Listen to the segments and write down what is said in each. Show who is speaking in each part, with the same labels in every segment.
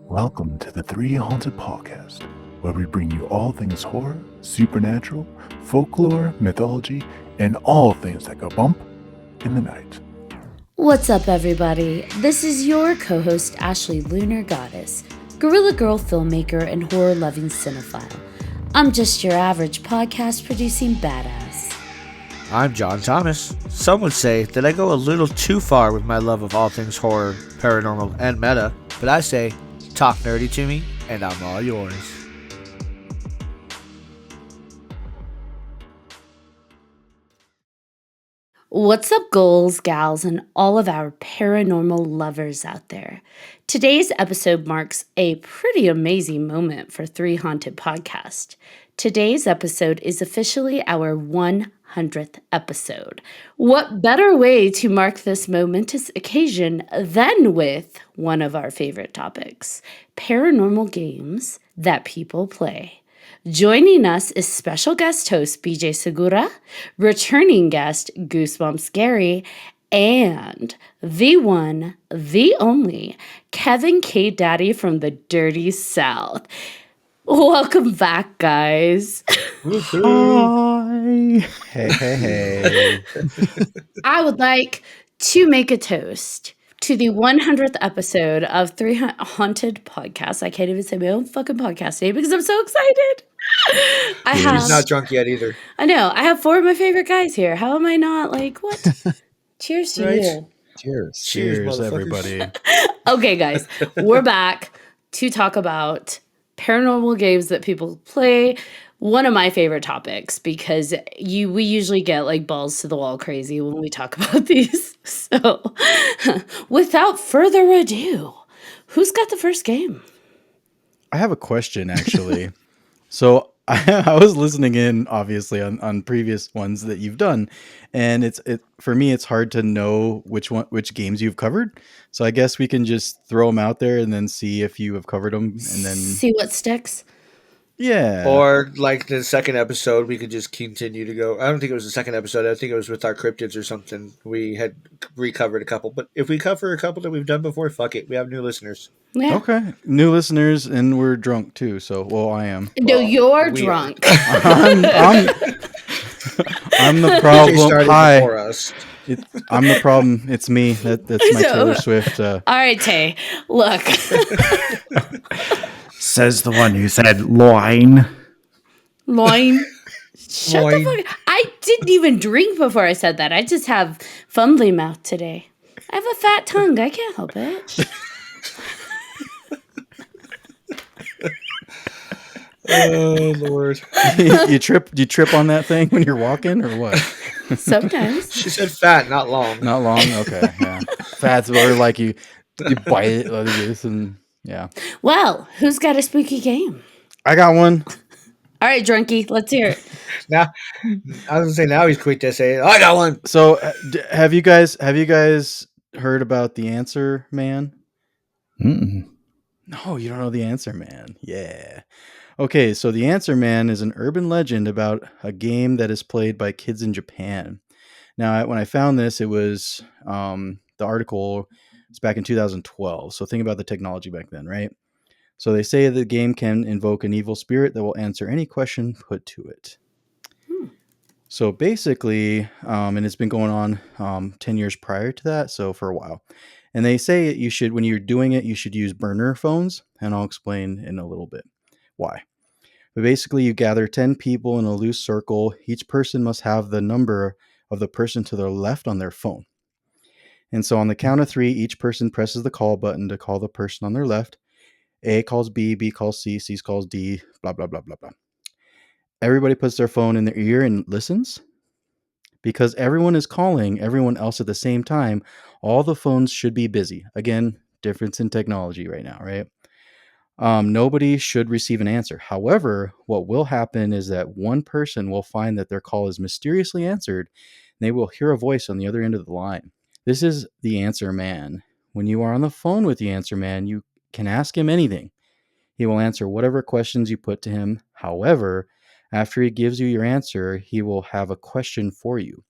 Speaker 1: Welcome to the 3Haunted podcast, where we bring you all things horror, supernatural, folklore, mythology, and all things that go bump in the night.
Speaker 2: What's up, everybody? This is your co-host, Ashley Lunar Goddess, Gorilla Girl filmmaker and horror-loving cinephile. I'm just your average podcast-producing badass.
Speaker 3: I'm John Thomas. Some would say that I go a little too far with my love of all things horror, paranormal, and meta, but I say, talk nerdy to me, and I'm all yours.
Speaker 2: What's up, ghouls, gals, and all of our paranormal lovers out there? Today's episode marks a pretty amazing moment for 3Haunted podcast. Today's episode is officially our 100th episode. What better way to mark this momentous occasion than with one of our favorite topics, paranormal games that people play. Joining us is special guest host BJ Segura, returning guest Goosebumps Gary, and the one, the only, Kevin K. Daddy from the Dirty South. Welcome back, guys.
Speaker 4: Hi. Hey.
Speaker 2: I would like to make a toast to the 100th episode of 3Haunted podcast. I can't even say my own fucking podcast name because I'm so excited.
Speaker 3: He's not drunk yet either.
Speaker 2: I know. I have 4 of my favorite guys here. How am I not like, what? Cheers to
Speaker 3: Right.
Speaker 2: you.
Speaker 4: Cheers, everybody.
Speaker 2: Okay, guys, we're back to talk about paranormal games that people play. One of my favorite topics because we usually get like balls to the wall crazy when we talk about these. So, without further ado, who's got the first game?
Speaker 4: I have a question, actually. So I was listening in, obviously, on previous ones that you've done, and for me, it's hard to know which games you've covered. So I guess we can just throw them out there and then see if you have covered them, and then
Speaker 2: see what sticks.
Speaker 4: Yeah.
Speaker 3: Or like the second episode, we could just continue to go. I don't think it was the second episode. I think it was with our cryptids or something. We had recovered a couple. But if we cover a couple that we've done before, fuck it. We have new listeners.
Speaker 2: Yeah.
Speaker 4: Okay. New listeners, and we're drunk too. So, well, I am.
Speaker 2: No,
Speaker 3: Well,
Speaker 2: you're
Speaker 3: we
Speaker 2: drunk.
Speaker 4: I'm the
Speaker 3: They
Speaker 4: problem.
Speaker 3: started
Speaker 4: Hi.
Speaker 3: before us.
Speaker 4: I'm the problem. It's me. That's my
Speaker 2: So-
Speaker 4: Taylor Swift.
Speaker 2: All right, Tay, look.
Speaker 1: Says the one who said loin.
Speaker 2: Loin. Shut
Speaker 3: Loin.
Speaker 2: the fuck. I didn't even drink before I said that. I just have fumbly mouth today. I have a fat tongue. I can't help it.
Speaker 3: Oh Lord!
Speaker 4: you trip on that thing when you're walking or what?
Speaker 2: Sometimes.
Speaker 3: She said fat, not long.
Speaker 4: Not long. Okay, yeah. Fats or like you bite it like this, and yeah.
Speaker 2: Well, who's got a spooky game?
Speaker 4: I got one.
Speaker 2: All right, drunkie, let's hear it.
Speaker 3: Now, I was gonna say now he's quick to say, "I got one."
Speaker 4: So have you guys heard about the Answer Man?
Speaker 1: Mm-mm.
Speaker 4: No, you don't know the Answer Man. Yeah. Okay, so the Answer Man is an urban legend about a game that is played by kids in Japan. Now, when I found this, it was the article was back in 2012. So think about the technology back then, right? So they say the game can invoke an evil spirit that will answer any question put to it. So basically, and it's been going on 10 years prior to that, so for a while. And they say you should, when you're doing it, you should use burner phones, and I'll explain in a little bit why. But basically, you gather 10 people in a loose circle. Each person must have the number of the person to their left on their phone. And so on the count of 3, each person presses the call button to call the person on their left. A calls B, B calls C, C calls D, blah, blah, blah, blah, blah. Everybody puts their phone in their ear and listens. Because everyone is calling everyone else at the same time, all the phones should be busy. Again, difference in technology right now, right? Nobody should receive an answer. However, what will happen is that one person will find that their call is mysteriously answered, and they will hear a voice on the other end of the line. This is the Answer Man. When you are on the phone with the Answer Man, you can ask him anything. He will answer whatever questions you put to him. However, after he gives you your answer, he will have a question for you.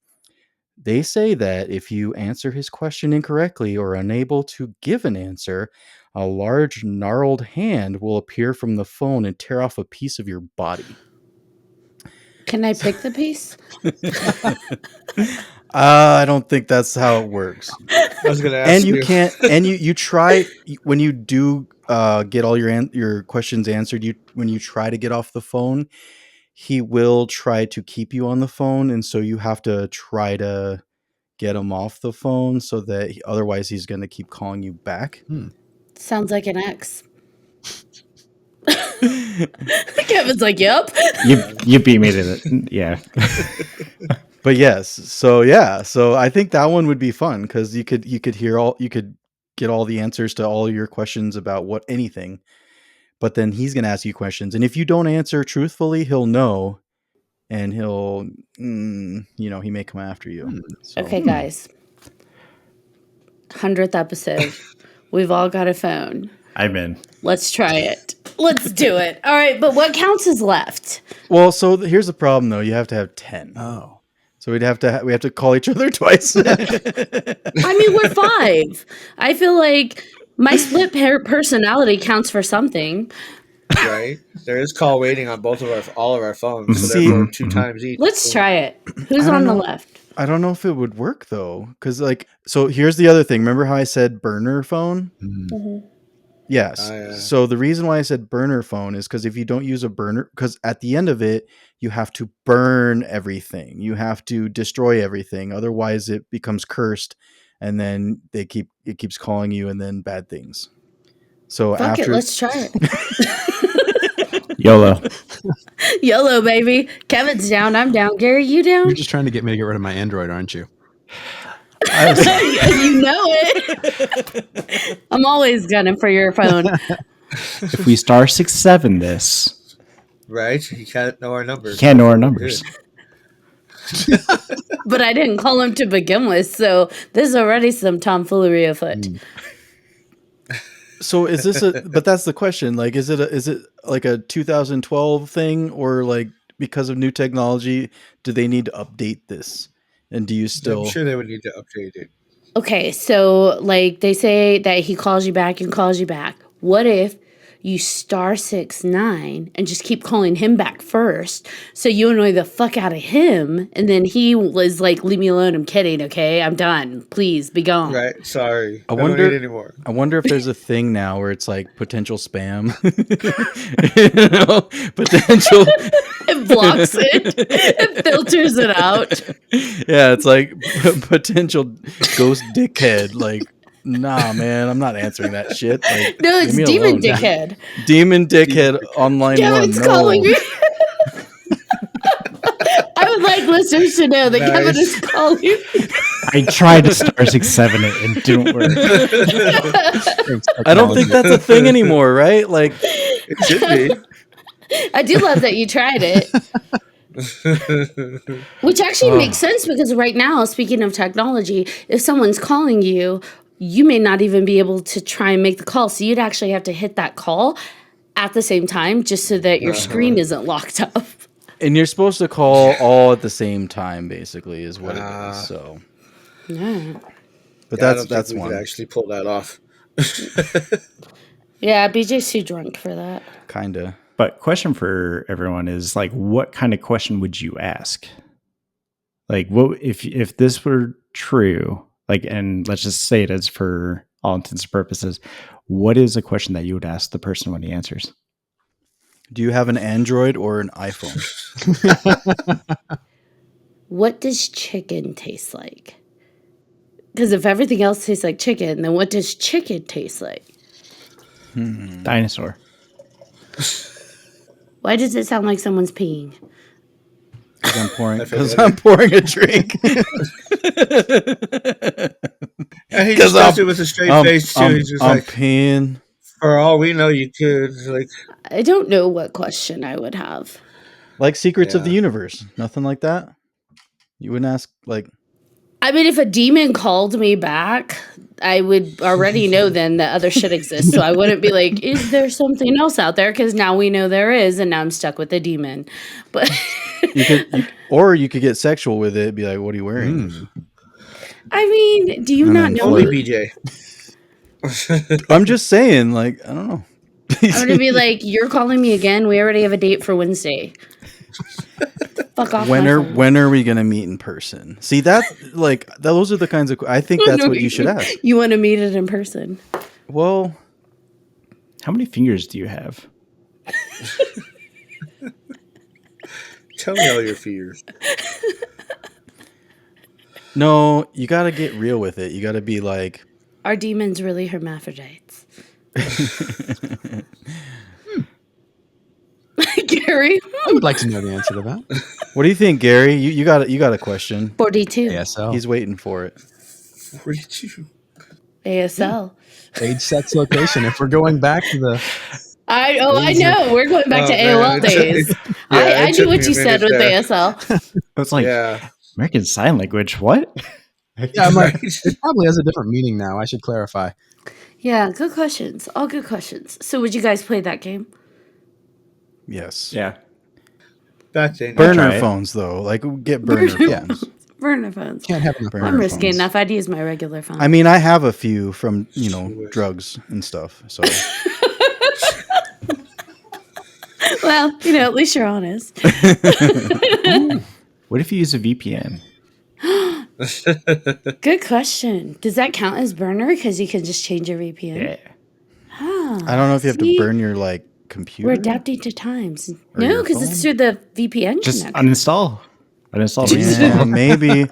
Speaker 4: They say that if you answer his question incorrectly or unable to give an answer, a large gnarled hand will appear from the phone and tear off a piece of your body.
Speaker 2: Can I pick the piece?
Speaker 4: I don't think that's how it works.
Speaker 3: I was going to ask
Speaker 4: And you can't. And you try when you do get all your questions answered. When you try to get off the phone, he will try to keep you on the phone, and so you have to try to get him off the phone so that otherwise he's going to keep calling you back.
Speaker 2: Sounds like an ex. Kevin's like, yep.
Speaker 5: You beat me to the yeah.
Speaker 4: But yes, so I think that one would be fun because you could get all the answers to all your questions about anything, but then he's going to ask you questions, and if you don't answer truthfully, he'll know, and he'll he may come after you. So.
Speaker 2: Okay, guys. 100th episode. We've all got a phone.
Speaker 5: I'm in.
Speaker 2: Let's try it. Let's do it. All right, but what counts as left?
Speaker 4: Well, so here's the problem though. You have to have 10.
Speaker 6: Oh.
Speaker 4: So we have to call each other twice.
Speaker 2: I mean, we're 5. I feel like my split personality counts for something.
Speaker 3: Right? There is call waiting on all of our phones, so
Speaker 4: See-
Speaker 3: therefore 2 times each.
Speaker 2: Let's try it. Who's
Speaker 4: I don't
Speaker 2: on the
Speaker 4: know.
Speaker 2: left?
Speaker 4: I don't know if it would work though, because so here's the other thing. Remember how I said burner phone?
Speaker 2: Mm-hmm.
Speaker 4: Yes.
Speaker 3: Yeah.
Speaker 4: So the reason why I said burner phone is because if you don't use a burner, because at the end of it, you have to burn everything. You have to destroy everything. Otherwise, it becomes cursed, and then it keeps calling you, and then bad things. So
Speaker 2: Fuck
Speaker 4: after
Speaker 2: it, let's try it.
Speaker 5: YOLO.
Speaker 2: YOLO, baby. Kevin's down. I'm down. Gary, you down?
Speaker 6: You're just trying to get me to get rid of my Android, aren't you?
Speaker 2: You know it. I'm always gunning for your phone.
Speaker 5: If we *67 this,
Speaker 3: Right? You can't know our numbers.
Speaker 5: you can't know our numbers.
Speaker 2: But I didn't call him to begin with, so there's already some tomfoolery afoot.
Speaker 4: So is this but that's the question. Like, is it like a 2012 thing, or like because of new technology, do they need to update this? And do you still?
Speaker 3: I'm sure they would need to update it.
Speaker 2: Okay, so like they say that he calls you back and calls you back. What if you *69 and just keep calling him back first, so you annoy the fuck out of him, and then he was like, "Leave me alone. I'm kidding. Okay, I'm done. Please be gone."
Speaker 3: Right? Sorry.
Speaker 4: I
Speaker 3: I
Speaker 4: wonder-
Speaker 3: don't need anymore.
Speaker 4: I wonder if there's a thing now where it's like potential spam. Potential.
Speaker 2: It blocks it. It filters it out.
Speaker 4: Yeah, it's like potential ghost dickhead. Like, nah, man, I'm not answering that shit. Like,
Speaker 2: No, it's
Speaker 4: leave me
Speaker 2: demon
Speaker 4: alone.
Speaker 2: dickhead.
Speaker 4: Demon dickhead on line
Speaker 2: Kevin's
Speaker 4: 1. No.
Speaker 2: calling me. I would like listeners to know that Kevin
Speaker 3: Nice.
Speaker 2: is calling.
Speaker 5: I tried to *67 it and it didn't work.
Speaker 4: I don't think that's a thing anymore, right? Like,
Speaker 3: It should be.
Speaker 2: I do love that you tried it. Which actually makes sense because right now, speaking of technology, if someone's calling you, you may not even be able to try and make the call. So you'd actually have to hit that call at the same time just so that your screen isn't locked up.
Speaker 4: and you're supposed to call all at the same time, basically, is what it is. So,
Speaker 2: Yeah.
Speaker 4: but
Speaker 3: Yeah, I don't
Speaker 4: that's
Speaker 3: think we
Speaker 4: one
Speaker 3: could actually pull that off.
Speaker 2: Yeah, BJ's too drunk for that.
Speaker 4: kinda.
Speaker 5: But question for everyone is like, what kind of question would you ask? Like, what if this were true? Like, and let's just say it is for all intents and purposes. What is a question that you would ask the person when he answers?
Speaker 4: Do you have an Android or an iPhone?
Speaker 2: What does chicken taste like? Because if everything else tastes like chicken, then what does chicken taste like?
Speaker 5: Dinosaur.
Speaker 2: Why does it sound like someone's peeing?
Speaker 4: Because I'm pouring a drink.
Speaker 3: And he
Speaker 4: 'Cause
Speaker 3: just does it with a straight face too. He's just
Speaker 4: I'm
Speaker 3: like,
Speaker 4: peeing.
Speaker 3: for all we know, you could. Like,
Speaker 2: I don't know what question I would have.
Speaker 4: Like Secrets of
Speaker 3: Yeah.
Speaker 4: the Universe. Nothing like that? You wouldn't ask, like...
Speaker 2: I mean, if a demon called me back, I would already know then that other shit exists. So I wouldn't be like, is there something else out there? Because now we know there is, and now I'm stuck with the demon. But
Speaker 4: You could get sexual with it. Be like, what are you wearing?
Speaker 2: I mean, do you
Speaker 4: And
Speaker 2: not
Speaker 4: then
Speaker 2: know
Speaker 3: Only
Speaker 2: me?
Speaker 3: BJ.
Speaker 4: I'm just saying, like, I don't know.
Speaker 2: I'm gonna be like, you're calling me again. We already have a date for Wednesday. Fuck off my phone.
Speaker 4: when are we gonna meet in person? See that, like, those are the kinds of. I think that's what you should ask.
Speaker 2: You want to meet it in person?
Speaker 4: Well,
Speaker 5: How many fingers do you have?
Speaker 3: Tell me all your fears.
Speaker 4: no, you got to get real with it. You got to be like,
Speaker 2: Are demons really hermaphrodites? Gary,
Speaker 6: I would like to know the answer to that.
Speaker 4: what do you think, Gary? You got a question.
Speaker 2: 42.
Speaker 6: ASL.
Speaker 4: He's waiting for it.
Speaker 3: 42.
Speaker 2: ASL.
Speaker 6: Age, sex, location. If we're going back to the
Speaker 2: I know. We're going back to AOL days. I knew what you said with ASL.
Speaker 5: It's like
Speaker 3: Yeah.
Speaker 5: American Sign Language. What?
Speaker 6: yeah, I'm like,
Speaker 3: Right.
Speaker 6: it probably has a different meaning now. I should clarify.
Speaker 2: Yeah, good questions. All good questions. So would you guys play that game?
Speaker 4: Yes.
Speaker 5: Yeah.
Speaker 3: Back then.
Speaker 4: Burner
Speaker 5: try it.
Speaker 4: phones, though. Like, get burner
Speaker 2: Burner
Speaker 4: phones.
Speaker 2: Burner phones.
Speaker 6: Can't have enough.
Speaker 4: Burner
Speaker 2: I'm risky
Speaker 4: phones.
Speaker 2: enough. I'd use my regular phone.
Speaker 4: I mean, I have a few from
Speaker 3: Sure.
Speaker 4: drugs and stuff. So
Speaker 2: well, at least you're honest.
Speaker 5: What if you use a VPN?
Speaker 2: Good question. Does that count as burner? Because you can just change your VPN.
Speaker 5: Yeah.
Speaker 4: I don't know if you have to
Speaker 2: See?
Speaker 4: burn your like computer.
Speaker 2: We're adapting to times.
Speaker 4: Or
Speaker 2: No,
Speaker 4: your
Speaker 2: because it's
Speaker 4: phone?
Speaker 2: through the VPN
Speaker 5: Just
Speaker 2: connection.
Speaker 5: uninstall. Uninstall.
Speaker 4: Yeah,
Speaker 5: reinstall.
Speaker 4: maybe.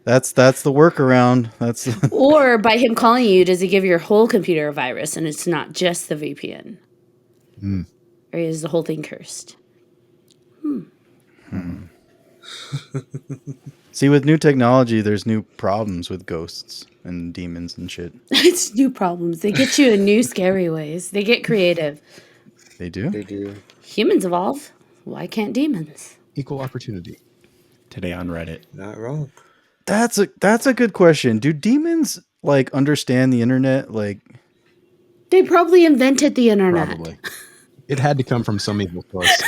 Speaker 4: That's the workaround. That's
Speaker 2: Or by him calling you, does he give your whole computer a virus and it's not just the VPN? Or is the whole thing cursed?
Speaker 4: see, with new technology, there's new problems with ghosts and demons and shit.
Speaker 2: It's new problems. They get you in new scary ways. They get creative.
Speaker 4: They do.
Speaker 3: They do.
Speaker 2: Humans evolve. Why can't demons?
Speaker 6: Equal opportunity.
Speaker 5: Today on Reddit.
Speaker 3: Not wrong.
Speaker 4: That's a good question. Do demons like understand the internet? Like,
Speaker 2: They probably invented the internet.
Speaker 6: Probably. It had to come from some evil source.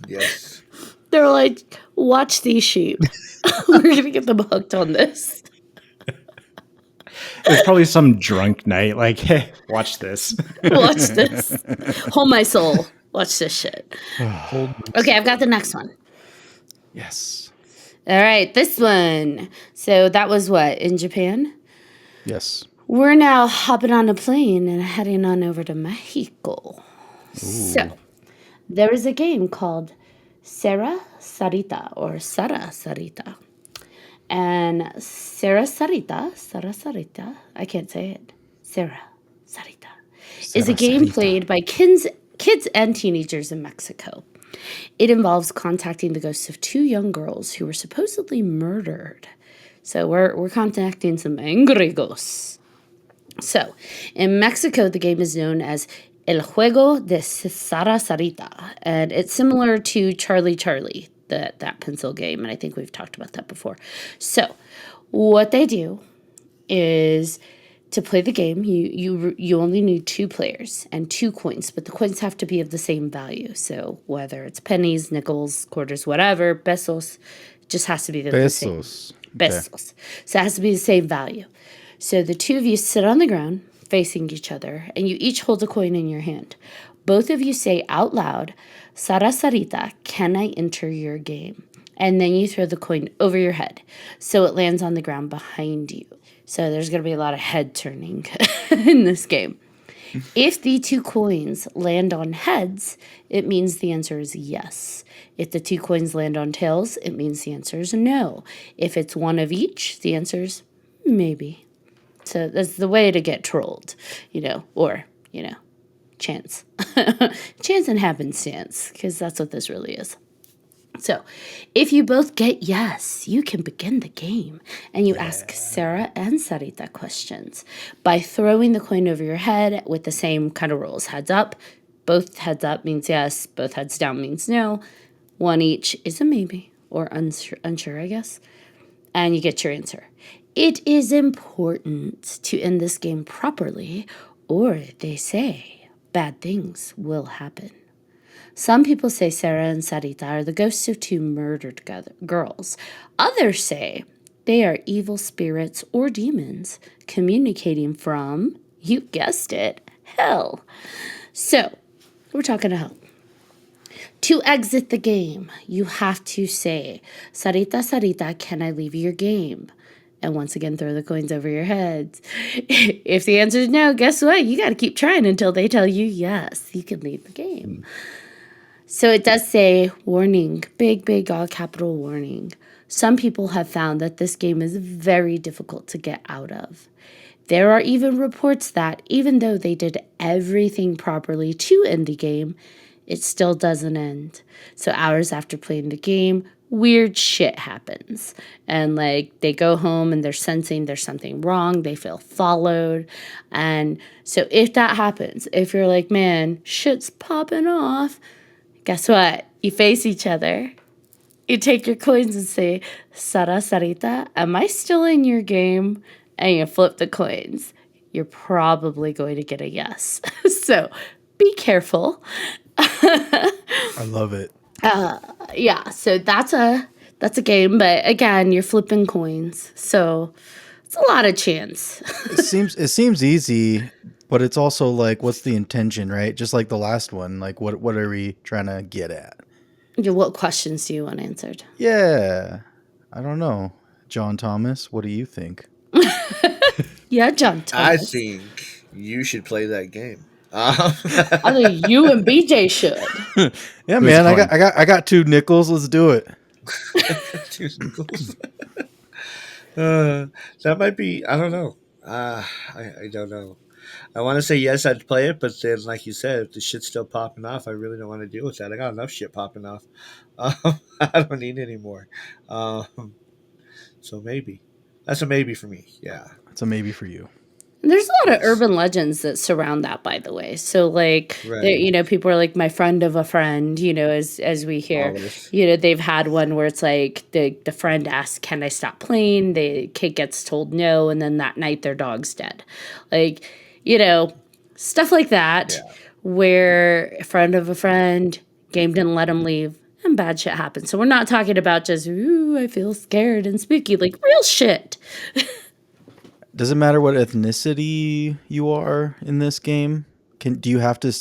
Speaker 3: Yes.
Speaker 2: They're like, watch these sheep. We're going to get them hooked on this.
Speaker 5: It was probably some drunk night. Like, hey, watch this.
Speaker 2: Watch this. Hold my soul. Watch this shit. Okay, I've got the next one.
Speaker 4: yes,
Speaker 2: All right, this one. So that was what, in Japan?
Speaker 4: yes.
Speaker 2: We're now hopping on a plane and heading on over to Mexico. So there is a game called Sara Sarita or Sara Sarita. And Sara Sarita, I can't say it. Sara Sarita is a game played by kids and teenagers in Mexico. It involves contacting the ghosts of two young girls who were supposedly murdered. So we're contacting some angry ghosts. So in Mexico, the game is known as El Juego de Sara Sarita, and it's similar to Charlie Charlie, that pencil game, and I think we've talked about that before. So what they do is, to play the game, you only need 2 players and 2 coins, but the coins have to be of the same value. So whether it's pennies, nickels, quarters, whatever, pesos, just has to be the same.
Speaker 4: Pesos.
Speaker 2: Pesos. So it has to be the same value. So the 2 of you sit on the ground facing each other, and you each hold a coin in your hand. Both of you say out loud, Sara Sarita, can I enter your game? And then you throw the coin over your head so it lands on the ground behind you. So there's going to be a lot of head turning in this game. If the 2 coins land on heads, it means the answer is yes. If the 2 coins land on tails, it means the answer is no. If it's one of each, the answer is maybe. So that's the way to get trolled, or, chance. Chance and happenstance, because that's what this really is. So if you both get yes, you can begin the game. And you ask Sarah and Sarita questions by throwing the coin over your head with the same kind of rules. Heads up. Both heads up means yes. Both heads down means no. One each is a maybe or unsure, I guess. And you get your answer. It is important to end this game properly, or they say bad things will happen. Some people say Sarah and Sarita are the ghosts of 2 murdered girls. Others say They are evil spirits or demons communicating from, you guessed it, hell. So, we're talking to hell. To exit the game, you have to say, Sarita, Sarita, can I leave your game? And once again, throw the coins over your heads. If the answer is no, guess what? You got to keep trying until they tell you yes, you can leave the game. So it does say, warning, big, all capital warning. Some people have found that this game is very difficult to get out of. There are even reports that even though they did everything properly to end the game, it still doesn't end. So hours after playing the game, weird shit happens. And like they go home and they're sensing there's something wrong. They feel followed. And so if that happens, if you're like, man, shit's popping off, guess what? You face each other. You take your coins and say, Sara, Sarita, am I still in your game? And you flip the coins. You're probably going to get a yes. So be careful.
Speaker 4: I love it.
Speaker 2: Yeah, so that's a game, but again, you're flipping coins. So it's a lot of chance.
Speaker 4: It seems easy, but it's also like, what's the intention, right? Just like the last one. Like, what are we trying to get at?
Speaker 2: What questions do you want answered?
Speaker 4: Yeah, I don't know. John Thomas, what do you think?
Speaker 2: Yeah, John
Speaker 3: I
Speaker 2: Thomas.
Speaker 3: think you should play that game.
Speaker 2: I think you and BJ should.
Speaker 4: Yeah,
Speaker 5: Who's
Speaker 4: man,
Speaker 5: going?
Speaker 4: I got 2 nickels. Let's do it.
Speaker 3: That might be. I don't know. I don't know. I want to say yes, I'd play it, but then, like you said, if the shit's still popping off, I really don't want to deal with that. I got enough shit popping off. I don't need any more. So maybe that's a maybe for me. Yeah.
Speaker 4: It's a maybe for you.
Speaker 2: There's a lot of
Speaker 3: Yes.
Speaker 2: urban legends that surround that, by the way. So, like,
Speaker 3: Right.
Speaker 2: people are like, my friend of a friend, as we hear,
Speaker 3: Always.
Speaker 2: they've had one where it's like the friend asks, can I stop playing? The kid gets told no, and then that night their dog's dead. Like, stuff like that,
Speaker 3: Yeah.
Speaker 2: where a friend of a friend, game didn't let him leave, and bad shit happens. So, we're not talking about just, ooh, I feel scared and spooky, like real shit.
Speaker 4: Does it matter what ethnicity you are in this game? Do you have to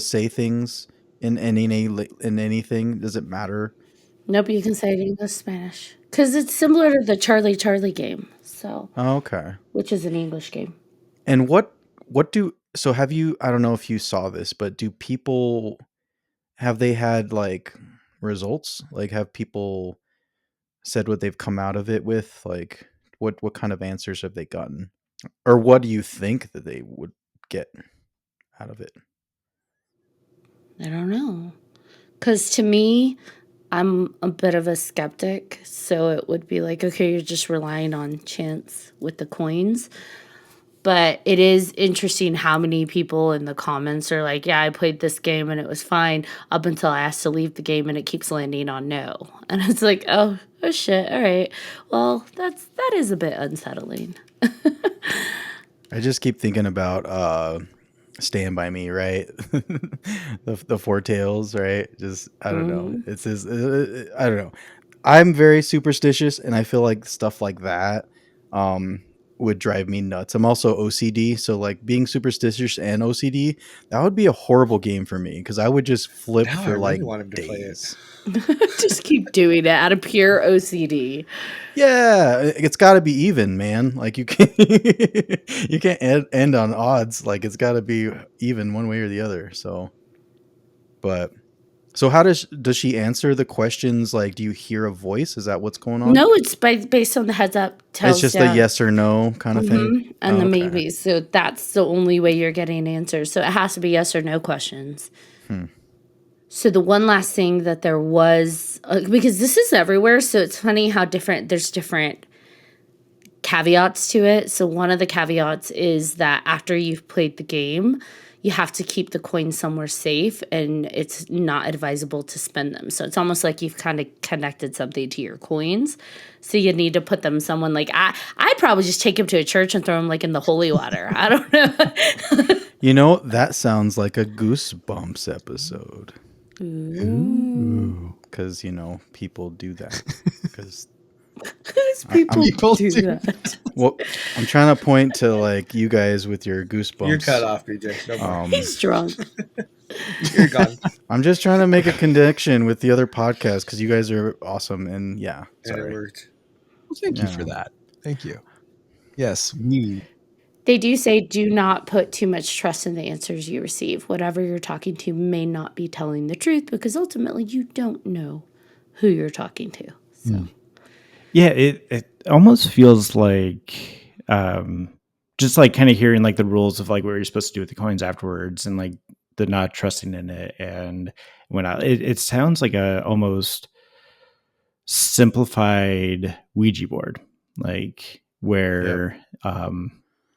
Speaker 4: say things in anything? Does it matter?
Speaker 2: Nope, you can say it in English, Spanish. Because it's similar to the Charlie game, so,
Speaker 4: Oh, okay.
Speaker 2: which is an English game.
Speaker 4: And so have you, I don't know if you saw this, but have they had like results? Like, have people said what they've come out of it with? Like, what kind of answers have they gotten? Or what do you think that they would get out of it?
Speaker 2: I don't know. Because to me, I'm a bit of a skeptic, so it would be like, okay, you're just relying on chance with the coins. But it is interesting how many people in the comments are like, yeah, I played this game and it was fine up until I asked to leave the game and it keeps landing on no. And it's like, oh shit, all right. Well, that is a bit unsettling.
Speaker 4: I just keep thinking about Stand By Me, right? the Four Tails, right? Just, I don't know. It's just, I don't know. I'm very superstitious, and I feel like stuff like that would drive me nuts. I'm also OCD, so like being superstitious and OCD, that would be a horrible game for me because I would just flip
Speaker 3: Now I
Speaker 4: for like
Speaker 3: really want him to play it.
Speaker 4: days.
Speaker 2: Just keep doing it out of pure OCD.
Speaker 4: Yeah, it's got to be even, man. Like you can't you can't end on odds. Like it's got to be even one way or the other. So how does she answer the questions? Like, do you hear a voice? Is that what's going on?
Speaker 2: No, it's based on the heads up. Tells
Speaker 4: It's just
Speaker 2: ya.
Speaker 4: a yes or no kind of thing.
Speaker 2: And
Speaker 4: Oh,
Speaker 2: the
Speaker 4: okay.
Speaker 2: maybes. So that's the only way you're getting answers. So it has to be yes or no questions. So the one last thing that there was, because this is everywhere, so it's funny how there's different caveats to it. So one of the caveats is that after you've played the game, you have to keep the coins somewhere safe and it's not advisable to spend them. So it's almost like you've kind of connected something to your coins. So you need to put them someone like, I'd probably just take them to a church and throw them like in the holy water. I don't know.
Speaker 4: You know, that sounds like a Goosebumps episode. Because, people do that. Because
Speaker 2: Whose people
Speaker 6: People
Speaker 2: do
Speaker 6: do
Speaker 2: that?
Speaker 4: Well, I'm trying to point to like you guys with your goosebumps.
Speaker 3: You're cut off, BJ. No more.
Speaker 2: He's drunk.
Speaker 3: You're gone.
Speaker 4: I'm just trying to make a connection with the other podcast because you guys are awesome. And yeah,
Speaker 3: And it
Speaker 4: sorry.
Speaker 3: worked.
Speaker 6: Well, thank you for
Speaker 4: Yeah.
Speaker 6: that. Thank you. Yes, we.
Speaker 2: They do say do not put too much trust in the answers you receive. Whatever you're talking to may not be telling the truth because ultimately you don't know who you're talking to. So
Speaker 5: Yeah, it almost feels like just like kind of hearing like the rules of like what you're supposed to do with the coins afterwards and like the not trusting in it. And it sounds like a almost simplified Ouija board, like where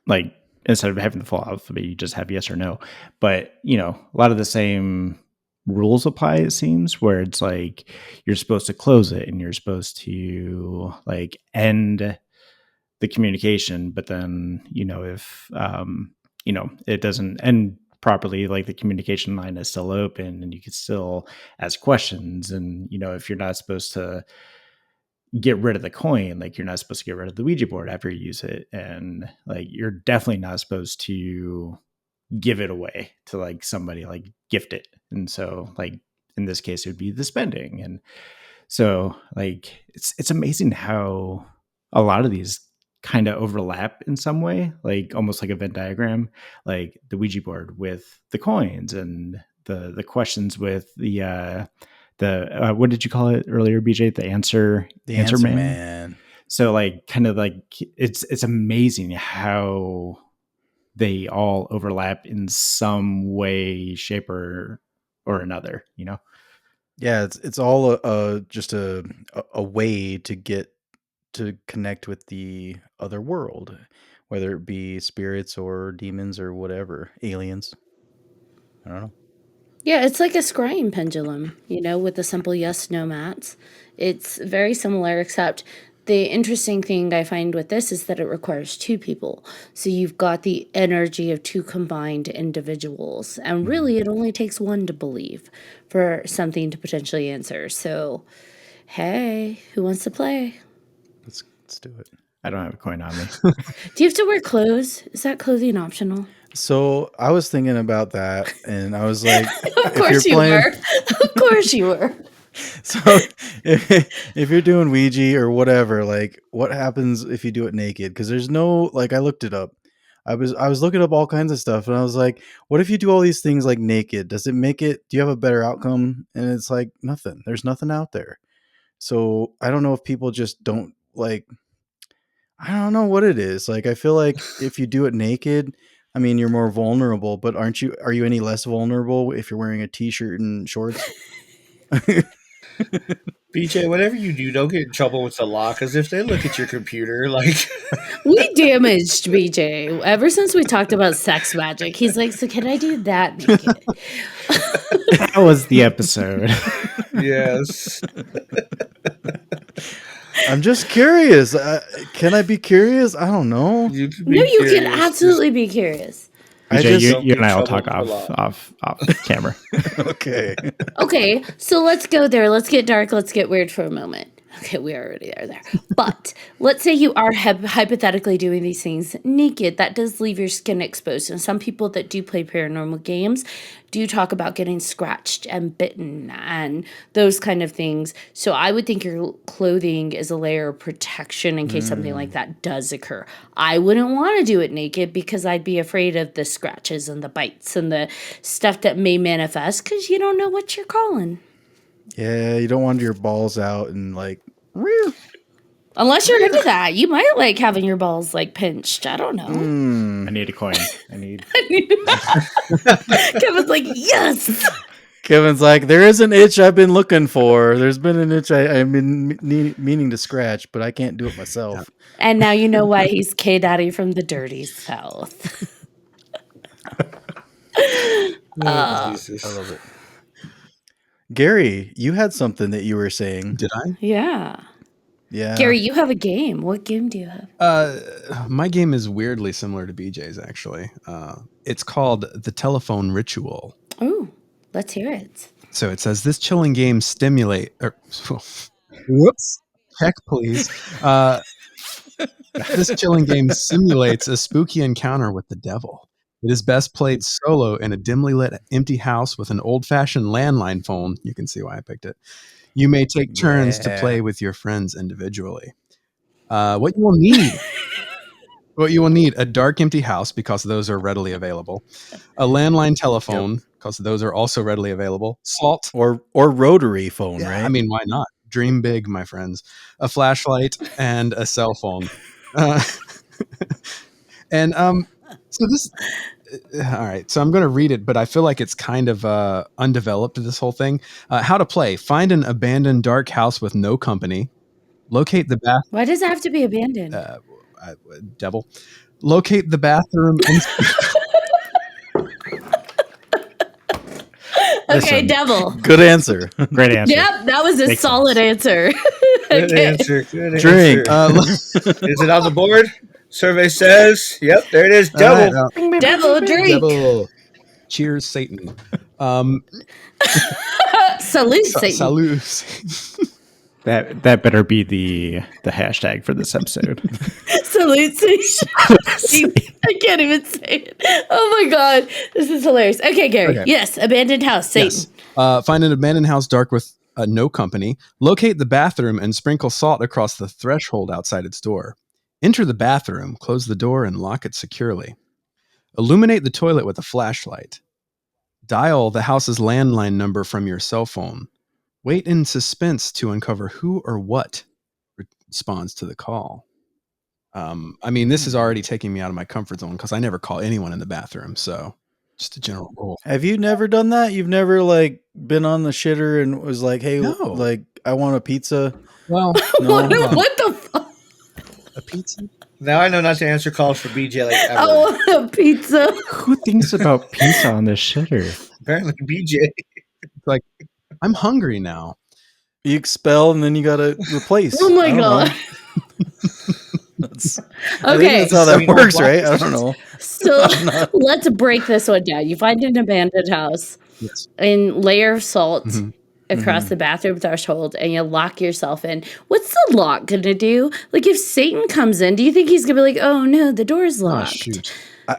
Speaker 5: like instead of having the full alphabet, you just have yes or no. But you know, a lot of the same rules apply, it seems, where it's like you're supposed to close it and you're supposed to like end the communication, but then you know if you know it doesn't end properly, like the communication line is still open and you can still ask questions. And you know, if you're not supposed to get rid of the coin, like you're not supposed to get rid of the Ouija board after you use it, and like you're definitely not supposed to give it away to like somebody, like gift it. And so like in this case it would be the spending. And so like it's amazing how a lot of these kind of overlap in some way, like almost like a Venn diagram, like the Ouija board with the coins and the questions with the what did you call it earlier, BJ? The answer man. So like kind of like it's amazing how they all overlap in some way, shape, or another, you know?
Speaker 4: Yeah, it's all just a way to get to connect with the other world, whether it be spirits or demons or whatever, aliens. I don't know.
Speaker 2: yeah, it's like a scrying pendulum, with the simple yes no mats. It's very similar, except the interesting thing I find with this is that it requires two people. So you've got the energy of two combined individuals. And really, it only takes one to believe for something to potentially answer. So, hey, who wants to play?
Speaker 4: Let's do it.
Speaker 5: I don't have a coin on me.
Speaker 2: Do you have to wear clothes? Is that clothing optional?
Speaker 4: So I was thinking about that, and I was like,
Speaker 2: Of course you were. Of course you were.
Speaker 4: So if you're doing Ouija or whatever, like what happens if you do it naked? Because there's no, like, I looked it up. I was looking up all kinds of stuff, and I was like, what if you do all these things like naked? Does it make it? Do you have a better outcome? And it's like nothing. There's nothing out there. So I don't know if people just don't like. I don't know what it is. Like I feel like if you do it naked, I mean you're more vulnerable. But aren't you? Are you any less vulnerable if you're wearing a t-shirt and shorts?
Speaker 3: BJ, whatever you do, don't get in trouble with the law, because if they look at your computer, like
Speaker 2: We damaged BJ ever since we talked about sex magic. He's like, so can I do that naked?
Speaker 5: That was the episode.
Speaker 3: yes,
Speaker 4: I'm just curious. Can I be curious? I don't know.
Speaker 3: you can be
Speaker 2: No, you can
Speaker 3: curious,
Speaker 2: absolutely be curious.
Speaker 4: I
Speaker 5: BJ,
Speaker 4: just
Speaker 5: you and I will
Speaker 3: trouble
Speaker 5: talk
Speaker 3: with the law.
Speaker 5: off camera.
Speaker 4: okay.
Speaker 2: Okay, so let's go there. Let's get dark. Let's get weird for a moment. Okay, we already are there. But let's say you are hypothetically doing these things naked. That does leave your skin exposed. And some people that do play paranormal games do talk about getting scratched and bitten and those kind of things. So I would think your clothing is a layer of protection in case something like that does occur. I wouldn't want to do it naked because I'd be afraid of the scratches and the bites and the stuff that may manifest because you don't know what you're calling.
Speaker 4: Yeah, you don't want your balls out and like.
Speaker 2: Unless you're into that, you might like having your balls like pinched. I don't know.
Speaker 5: I need a coin. I need.
Speaker 2: Kevin's like, yes.
Speaker 4: Kevin's like, there is an itch I've been looking for. There's been an itch I've been meaning to scratch, but I can't do it myself.
Speaker 2: And now you know why he's K-Daddy from the dirty South.
Speaker 3: Jesus.
Speaker 4: I love it. Gary, you had something that you were saying.
Speaker 6: Did I?
Speaker 2: Yeah.
Speaker 4: Yeah.
Speaker 2: Gary, you have a game. What game do you have?
Speaker 6: My game is weirdly similar to BJ's, actually. It's called The Telephone Ritual.
Speaker 2: Ooh, let's hear it.
Speaker 6: So it says this chilling game whoops. check, please. This chilling game simulates a spooky encounter with the devil. It is best played solo in a dimly lit, empty house with an old-fashioned landline phone. You can see why I picked it. You may take turns to play with your friends individually. What you will need, a dark, empty house, because those are readily available. A landline telephone, because those are also readily available. Salt.
Speaker 4: Or rotary phone,
Speaker 6: Yeah,
Speaker 4: right?
Speaker 6: I mean, why not? Dream big, my friends. A flashlight and a cell phone. And so this all right, so I'm going to read it, but I feel like it's kind of undeveloped, this whole thing. How to play: find an abandoned dark house with no company. Locate the
Speaker 2: Why does it have to be abandoned?
Speaker 6: devil. Locate the bathroom.
Speaker 2: Okay,
Speaker 5: Listen,
Speaker 2: devil.
Speaker 4: Good answer.
Speaker 5: Great answer.
Speaker 2: Yep, that was a
Speaker 5: Makes
Speaker 2: solid answer.
Speaker 3: Good
Speaker 2: Okay.
Speaker 3: answer. Good
Speaker 4: Drink.
Speaker 3: answer. Is it on the board? Survey says, yep, there it is.
Speaker 6: All right,
Speaker 3: Devil.
Speaker 2: Devil drink.
Speaker 6: devil. Cheers, Satan.
Speaker 2: Salute, Satan.
Speaker 6: Salute.
Speaker 5: That better be the hashtag for this episode.
Speaker 2: Salute, Satan. I can't even say it. Oh my god, this is hilarious. Okay, Gary.
Speaker 6: Okay.
Speaker 2: Yes, abandoned house, Satan.
Speaker 6: Yes. Find an abandoned house dark with no company. Locate the bathroom and sprinkle salt across the threshold outside its door. Enter the bathroom, close the door, and lock it securely. Illuminate the toilet with a flashlight. Dial the house's landline number from your cell phone. Wait in suspense to uncover who or what responds to the call. I mean, this is already taking me out of my comfort zone because I never call anyone in the bathroom. So, just a general rule.
Speaker 4: Have you never done that? You've never like been on the shitter and was like, "Hey,
Speaker 6: No.
Speaker 4: like I want a pizza."
Speaker 6: Well,
Speaker 4: No.
Speaker 2: What the fuck?
Speaker 6: a pizza?
Speaker 3: Now I know not to answer calls for BJ like ever.
Speaker 2: I want a pizza.
Speaker 5: Who thinks about pizza on the shitter?
Speaker 3: Apparently BJ.
Speaker 6: Like, I'm hungry now.
Speaker 4: You expel and then you gotta replace.
Speaker 2: Oh my
Speaker 4: I don't know.
Speaker 2: god.
Speaker 4: I think
Speaker 2: Okay,
Speaker 4: that's how that
Speaker 3: Sweet
Speaker 4: works,
Speaker 3: old
Speaker 4: right? I don't know.
Speaker 2: so let's break this one down. You find an abandoned house
Speaker 6: Yes.
Speaker 2: and layer of salt
Speaker 6: Mhm.
Speaker 2: across the bathroom threshold, and you lock yourself in. What's the lock gonna do? Like, if Satan comes in, do you think he's gonna be like, "Oh no, the door's
Speaker 6: Oh,
Speaker 2: locked"?
Speaker 6: shoot.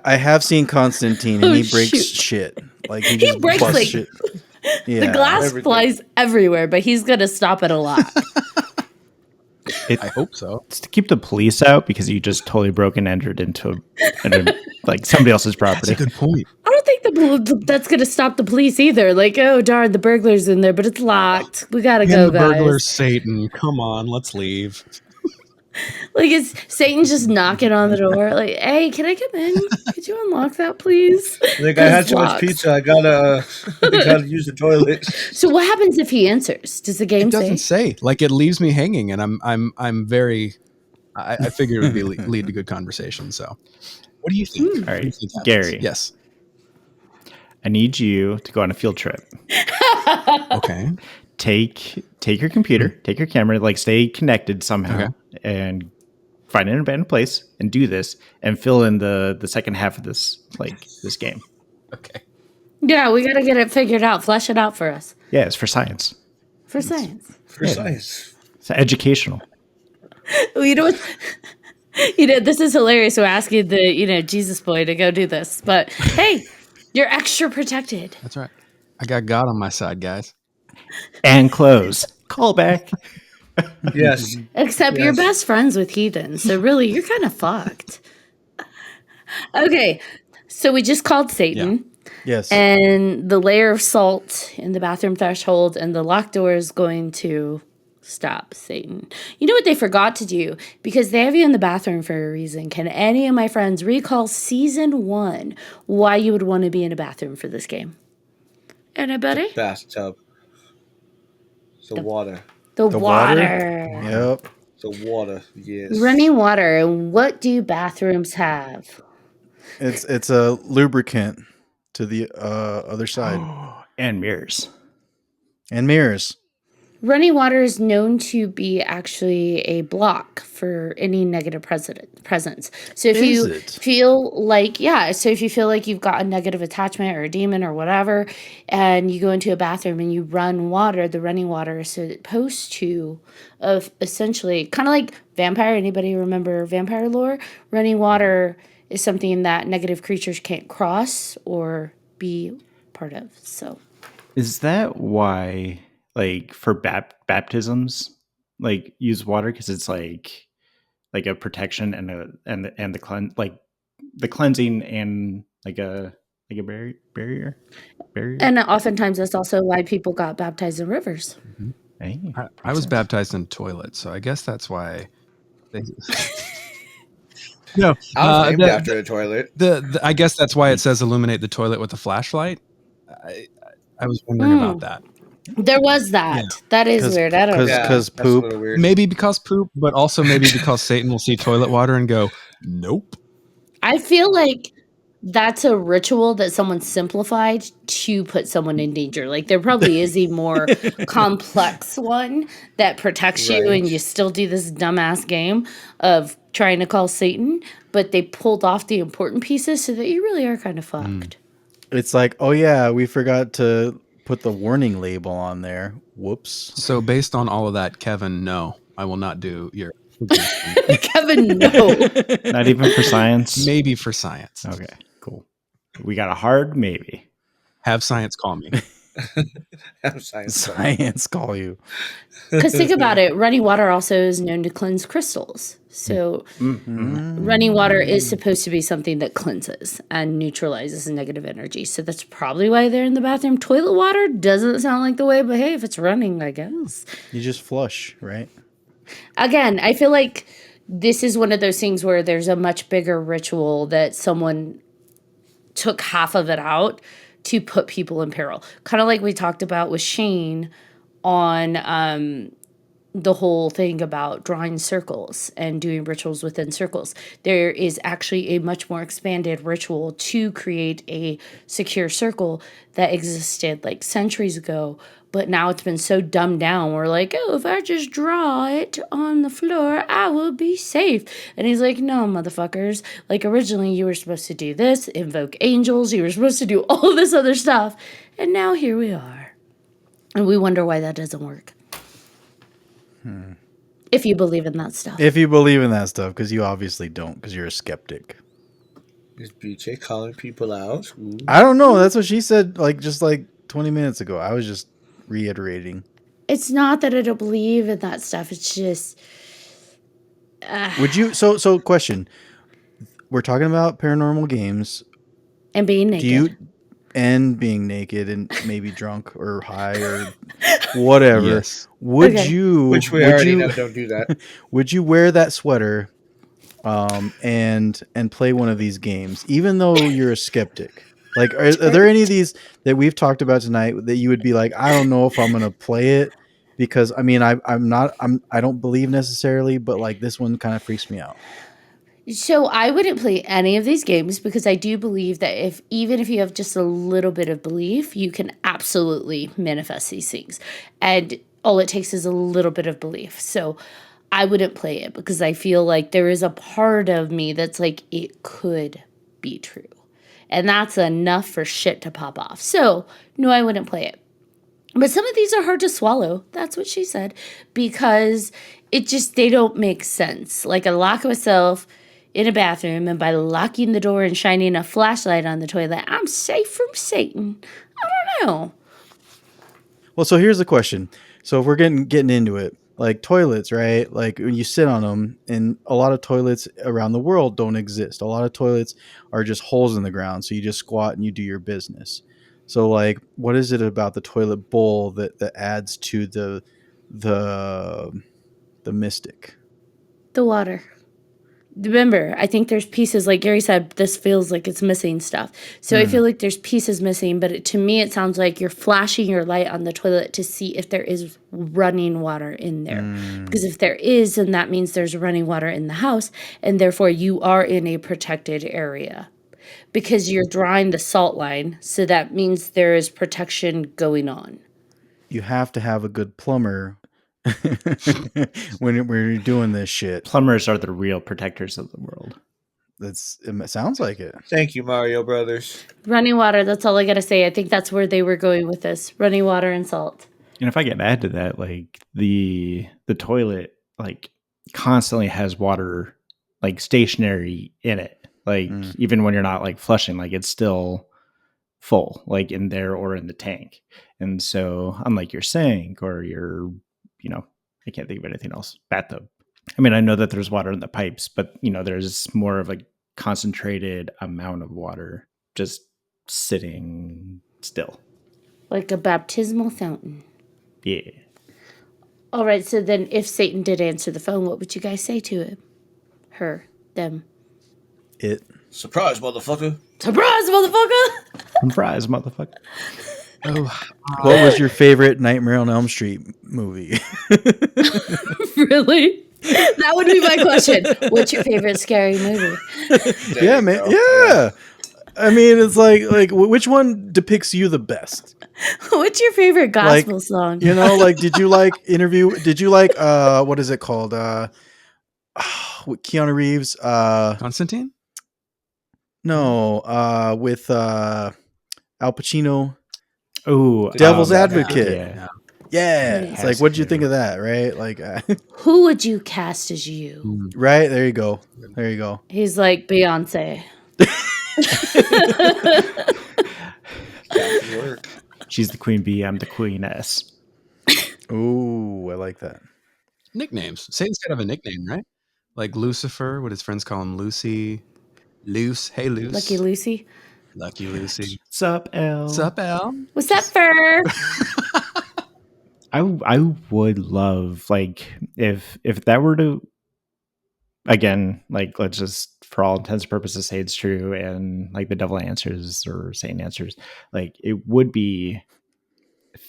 Speaker 4: I have seen Constantine and
Speaker 2: Oh,
Speaker 4: he breaks
Speaker 2: shoot.
Speaker 4: shit. Like he
Speaker 2: He
Speaker 4: just
Speaker 2: breaks,
Speaker 4: busts
Speaker 2: like,
Speaker 4: shit.
Speaker 2: The
Speaker 4: Yeah.
Speaker 2: glass
Speaker 3: everything.
Speaker 2: flies everywhere, but he's gonna stop at a lock.
Speaker 6: I hope so.
Speaker 5: It's to keep the police out because you just totally broke and entered into like somebody else's
Speaker 6: That's
Speaker 5: property.
Speaker 6: a good point.
Speaker 2: I don't think that's gonna stop the police either. Like, oh darn, the burglar's in there, but it's locked. We gotta
Speaker 6: And
Speaker 2: go,
Speaker 6: the burglar's
Speaker 2: guys.
Speaker 6: Satan. Come on, let's leave.
Speaker 2: Like, is Satan just knocking on the door? Like, hey, can I come in? Could you unlock that, please?
Speaker 3: Like, I had
Speaker 2: It's
Speaker 3: too much
Speaker 2: locked.
Speaker 3: pizza. I gotta use the toilet.
Speaker 2: So what happens if he answers? Does the game
Speaker 6: It doesn't
Speaker 2: say?
Speaker 6: say. Like, it leaves me hanging, and I'm very. I figured it would lead to good conversation. So, what do you think?
Speaker 5: All
Speaker 6: What do you
Speaker 5: right,
Speaker 6: think happens?
Speaker 5: Gary.
Speaker 6: Yes.
Speaker 5: I need you to go on a field trip.
Speaker 6: Okay.
Speaker 5: Take your computer, take your camera, like stay connected somehow, and find an abandoned place and do this and fill in the second half of this game.
Speaker 6: Okay.
Speaker 2: Yeah, we gotta get it figured out. Flesh it out for us.
Speaker 5: Yeah, it's for science.
Speaker 2: For science.
Speaker 3: For science.
Speaker 5: It's educational.
Speaker 2: You know what? This is hilarious. We're asking the, Jesus boy to go do this. But hey, you're extra protected.
Speaker 6: That's right. I got God on my side, guys.
Speaker 5: And close. Call back.
Speaker 3: Yes.
Speaker 2: Except you're best friends with heathens. So really, you're kind of fucked. Okay. So we just called Satan.
Speaker 4: Yes.
Speaker 2: And the layer of salt in the bathroom threshold and the locked door is going to stop Satan. You know what they forgot to do? Because they have you in the bathroom for a reason. Can any of my friends recall season 1 why you would want to be in a bathroom for this game? Anybody?
Speaker 3: Bathtub. The water.
Speaker 2: The
Speaker 4: The
Speaker 2: water.
Speaker 4: Yep.
Speaker 3: The water. Yes.
Speaker 2: Running water. And what do bathrooms have?
Speaker 4: It's a lubricant to the other side
Speaker 5: And mirrors.
Speaker 4: and mirrors.
Speaker 2: Running water is known to be actually a block for any negative presence. So if
Speaker 4: Is
Speaker 2: you
Speaker 4: it?
Speaker 2: feel like, so if you feel like you've got a negative attachment or a demon or whatever, and you go into a bathroom and you run water, the running water is supposed to essentially, kind of like vampire. Anybody remember vampire lore? Running water is something that negative creatures can't cross or be part of. So
Speaker 5: Is that why, like, for baptisms, like, use water because it's like a protection and the cleansing and like a barrier?
Speaker 2: and oftentimes that's also why people got baptized in rivers.
Speaker 5: Hey,
Speaker 6: I
Speaker 5: makes
Speaker 6: was
Speaker 5: sense.
Speaker 6: baptized in toilet, so I guess that's why. No,
Speaker 3: I was named after a toilet.
Speaker 6: I guess that's why it says illuminate the toilet with a flashlight. I was wondering about that.
Speaker 2: There was that.
Speaker 6: Yeah.
Speaker 2: That is weird. I don't know.
Speaker 3: Yeah,
Speaker 4: Because
Speaker 3: that's a
Speaker 4: poop.
Speaker 3: little weird.
Speaker 6: Maybe because poop, but also maybe because Satan will see toilet water and go, nope.
Speaker 2: I feel like that's a ritual that someone simplified to put someone in danger. Like there probably is a more complex one that protects you,
Speaker 3: Right.
Speaker 2: and you still do this dumbass game of trying to call Satan, but they pulled off the important pieces so that you really are kind of fucked.
Speaker 4: It's like, oh yeah, we forgot to put the warning label on there. Whoops.
Speaker 6: So based on all of that, Kevin, no, I will not do your
Speaker 2: Kevin, no.
Speaker 5: Not even for science.
Speaker 6: maybe for science.
Speaker 5: Okay, cool. We got a hard maybe.
Speaker 6: Have science call me.
Speaker 4: Science call you.
Speaker 2: Because think about it, running water also is known to cleanse crystals. So running water is supposed to be something that cleanses and neutralizes negative energy. So that's probably why they're in the bathroom. Toilet water doesn't sound like the way, but hey, if it's running, I guess.
Speaker 4: You just flush, right?
Speaker 2: Again, I feel like this is one of those things where there's a much bigger ritual that someone took half of it out to put people in peril. Kind of like we talked about with Shane on the whole thing about drawing circles and doing rituals within circles. There is actually a much more expanded ritual to create a secure circle that existed like centuries ago, but now it's been so dumbed down. We're like, oh, if I just draw it on the floor, I will be safe. And he's like, no, motherfuckers. Like originally you were supposed to do this, invoke angels, you were supposed to do all this other stuff. And now here we are. And we wonder why that doesn't work. If you believe in that stuff.
Speaker 4: If you believe in that stuff, because you obviously don't, because you're a skeptic.
Speaker 3: Is BJ calling people out? Ooh.
Speaker 4: I don't know. That's what she said, just 20 minutes ago. I was just reiterating.
Speaker 2: It's not that I don't believe in that stuff. It's just
Speaker 4: Would you? So question. We're talking about paranormal games.
Speaker 2: and being naked.
Speaker 4: And being naked and maybe drunk or high or whatever.
Speaker 6: Yes.
Speaker 4: Would
Speaker 2: Okay.
Speaker 4: you?
Speaker 3: Which we already know don't do that.
Speaker 4: Would you wear that sweater, and play one of these games, even though you're a skeptic? Like, are there any of these that we've talked about tonight that you would be like, I don't know if I'm gonna play it because I mean I don't believe necessarily, but like this one kind of freaks me out.
Speaker 2: So I wouldn't play any of these games because I do believe that even if you have just a little bit of belief, you can absolutely manifest these things. And all it takes is a little bit of belief. So I wouldn't play it because I feel like there is a part of me that's like, it could be true. And that's enough for shit to pop off. So no, I wouldn't play it. But some of these are hard to swallow. That's what she said. Because they don't make sense. Like I lock myself in a bathroom, and by locking the door and shining a flashlight on the toilet, I'm safe from Satan. I don't know.
Speaker 4: Well, so here's the question. So if we're getting into it, like toilets, right? Like when you sit on them, and a lot of toilets around the world don't exist. A lot of toilets are just holes in the ground. So you just squat and you do your business. So like, what is it about the toilet bowl that adds to the mystic?
Speaker 2: The water. Remember, I think there's pieces, like Gary said, this feels like it's missing stuff. So I feel like there's pieces missing, but to me, it sounds like you're flashing your light on the toilet to see if there is running water in there. Because if there is, then that means there's running water in the house, and therefore you are in a protected area. Because you're drawing the salt line, so that means there is protection going on.
Speaker 4: You have to have a good plumber when we're doing this shit.
Speaker 5: Plumbers are the real protectors of the world.
Speaker 4: It sounds like it.
Speaker 3: Thank you, Mario Brothers.
Speaker 2: Running water, that's all I gotta say. I think that's where they were going with this. Running water and salt.
Speaker 5: And if I can add to that, like the toilet, like constantly has water, like stationary in it. Like even when you're not like flushing, like it's still full, like in there or in the tank. And so, unlike your sink or your, I can't think of anything else, bathtub. I mean, I know that there's water in the pipes, but there's more of a concentrated amount of water just sitting still.
Speaker 2: Like a baptismal fountain.
Speaker 5: Yeah.
Speaker 2: All right, so then if Satan did answer the phone, what would you guys say to him? Her, them.
Speaker 4: It.
Speaker 3: Surprise, motherfucker.
Speaker 2: Surprise, motherfucker!
Speaker 5: Surprise, motherfucker.
Speaker 6: Oh,
Speaker 4: What was your favorite Nightmare on Elm Street movie?
Speaker 2: Really? That would be my question. What's your favorite scary movie?
Speaker 4: Yeah, man. Yeah. I mean, it's like which one depicts you the best?
Speaker 2: What's your favorite gospel song?
Speaker 4: Like did you like what is it called? With Keanu Reeves,
Speaker 6: Constantine?
Speaker 4: No, with Al Pacino.
Speaker 5: Oh,
Speaker 4: Devil's Advocate.
Speaker 5: Yeah.
Speaker 4: Yeah. It's like, what did you think of that, right? Like
Speaker 2: Who would you cast as you?
Speaker 4: right, there you go. There you go.
Speaker 2: He's like Beyonce.
Speaker 3: Work.
Speaker 5: She's the queen bee, I'm the queen S.
Speaker 4: Ooh, I like that.
Speaker 6: Nicknames. Satan's got to have a nickname, right? Like Lucifer, what his friends call him, Lucy. Luce. Hey, Luce.
Speaker 2: Lucky Lucy.
Speaker 6: Lucky Lucy.
Speaker 5: Sup, L?
Speaker 6: Sup, Al?
Speaker 2: What's up, Fur?
Speaker 5: I would love, like, if that were to, again, like, let's just for all intents and purposes say it's true, and like the devil answers or Satan answers, like it would be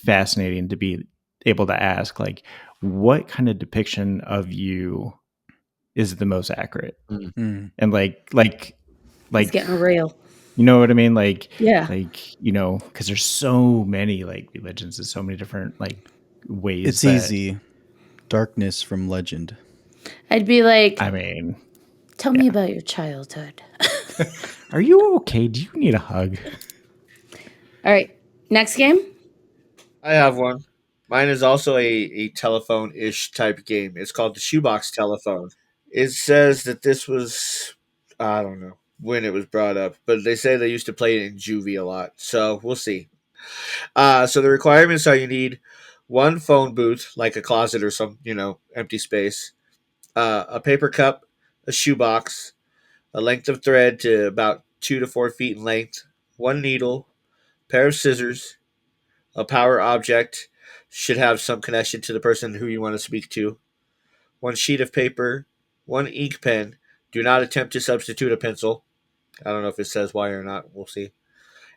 Speaker 5: fascinating to be able to ask, like, what kind of depiction of you is the most accurate? And like
Speaker 2: It's getting real.
Speaker 5: you know what I mean? Like,
Speaker 2: Yeah.
Speaker 5: like, because there's so many like religions and so many different like ways.
Speaker 4: It's easy. Darkness from legend.
Speaker 2: I'd be like,
Speaker 5: I mean,
Speaker 2: tell me about your childhood.
Speaker 5: are you okay? Do you need a hug?
Speaker 2: All right, next game.
Speaker 3: I have one. Mine is also a telephone-ish type game. It's called the Shoebox Telephone. It says that this was, I don't know when it was brought up, but they say they used to play it in juvie a lot. So we'll see. So the requirements are you need one phone booth, like a closet or some, empty space, a paper cup, a shoebox, a length of thread to about 2 to 4 feet in length, one needle, pair of scissors, a power object, should have some connection to the person who you want to speak to, one sheet of paper, one ink pen. Do not attempt to substitute a pencil. I don't know if it says why or not. We'll see.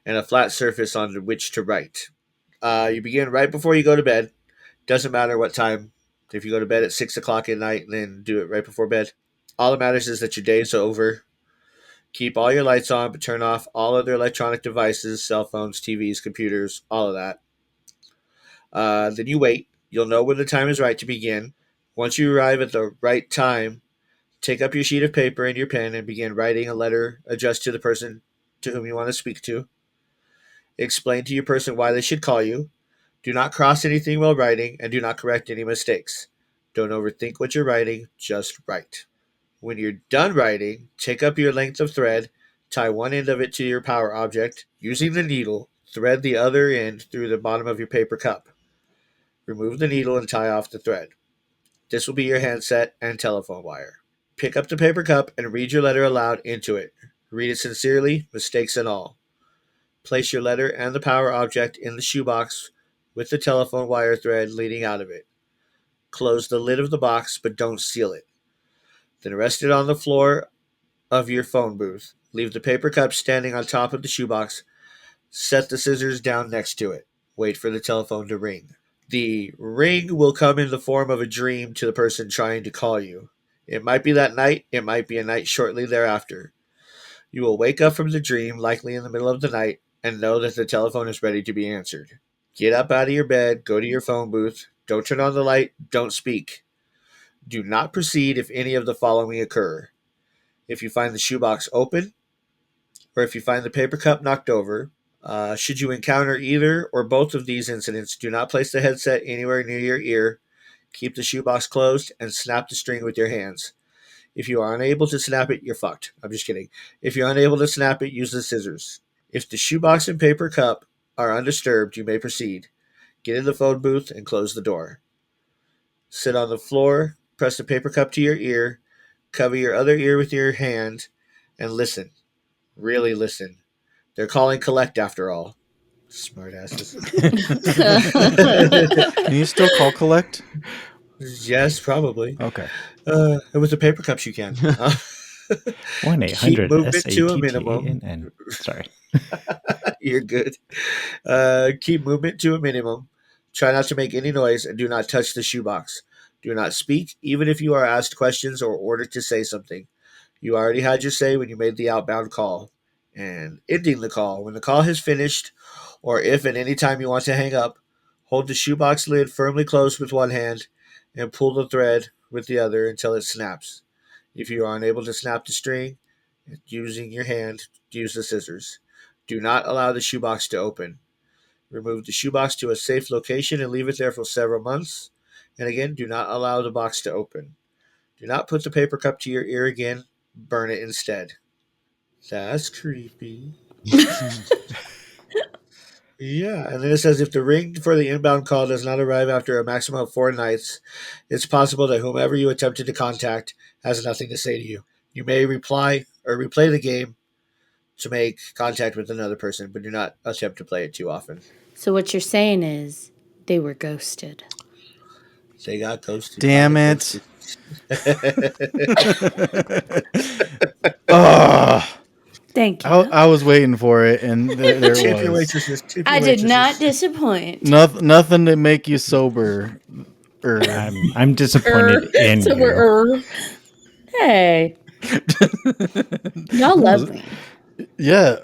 Speaker 3: And a flat surface on which to write. You begin right before you go to bed. Doesn't matter what time. If you go to bed at 6 o'clock at night, then do it right before bed. All that matters is that your day is over. Keep all your lights on, but turn off all other electronic devices, cell phones, TVs, computers, all of that. Then you wait. You'll know when the time is right to begin. Once you arrive at the right time, take up your sheet of paper and your pen and begin writing a letter addressed to the person to whom you want to speak to. Explain to your person why they should call you. Do not cross anything while writing, and do not correct any mistakes. Don't overthink what you're writing, just write. When you're done writing, take up your length of thread, tie one end of it to your power object. Using the needle, thread the other end through the bottom of your paper cup. Remove the needle and tie off the thread. This will be your handset and telephone wire. Pick up the paper cup and read your letter aloud into it. Read it sincerely, mistakes and all. Place your letter and the power object in the shoebox with the telephone wire thread leading out of it. Close the lid of the box, but don't seal it. Then rest it on the floor of your phone booth. Leave the paper cup standing on top of the shoebox. Set the scissors down next to it. Wait for the telephone to ring. The ring will come in the form of a dream to the person trying to call you. It might be that night, it might be a night shortly thereafter. You will wake up from the dream, likely in the middle of the night, and know that the telephone is ready to be answered. Get up out of your bed, go to your phone booth, don't turn on the light, don't speak. Do not proceed if any of the following occur. If you find the shoebox open, or if you find the paper cup knocked over, should you encounter either or both of these incidents, do not place the headset anywhere near your ear, keep the shoebox closed, and snap the string with your hands. If you are unable to snap it, you're fucked. I'm just kidding. If you're unable to snap it, use the scissors. If the shoebox and paper cup are undisturbed, you may proceed. Get in the phone booth and close the door. Sit on the floor, press the paper cup to your ear, cover your other ear with your hand, and listen. Really listen. They're calling collect after all. Smartasses.
Speaker 4: Can you still call collect?
Speaker 3: Yes, probably.
Speaker 4: Okay.
Speaker 3: And with the paper cups, you can. Keep movement to a minimum.
Speaker 5: SATTANN. Sorry.
Speaker 3: You're good. Keep movement to a minimum. Try not to make any noise and do not touch the shoebox. Do not speak, even if you are asked questions or ordered to say something. You already had your say when you made the outbound call. And ending the call. When the call has finished, or if at any time you want to hang up, hold the shoebox lid firmly closed with one hand and pull the thread with the other until it snaps. If you are unable to snap the string, using your hand, use the scissors. Do not allow the shoebox to open. Remove the shoebox to a safe location and leave it there for several months. And again, do not allow the box to open. Do not put the paper cup to your ear again. Burn it instead. That's creepy. Yeah, and then it says if the ring for the inbound call does not arrive after a maximum of 4 nights, it's possible that whomever you attempted to contact has nothing to say to you. You may reply or replay the game to make contact with another person, but do not attempt to play it too often.
Speaker 2: So what you're saying is they were ghosted.
Speaker 3: They got ghosted.
Speaker 4: Damn it. Oh,
Speaker 2: Thank you.
Speaker 4: I was waiting for it, and there it was.
Speaker 2: I did not disappoint.
Speaker 4: Nothing to make you sober.
Speaker 5: I'm disappointed in you.
Speaker 2: Hey. Y'all love me.
Speaker 4: Yeah,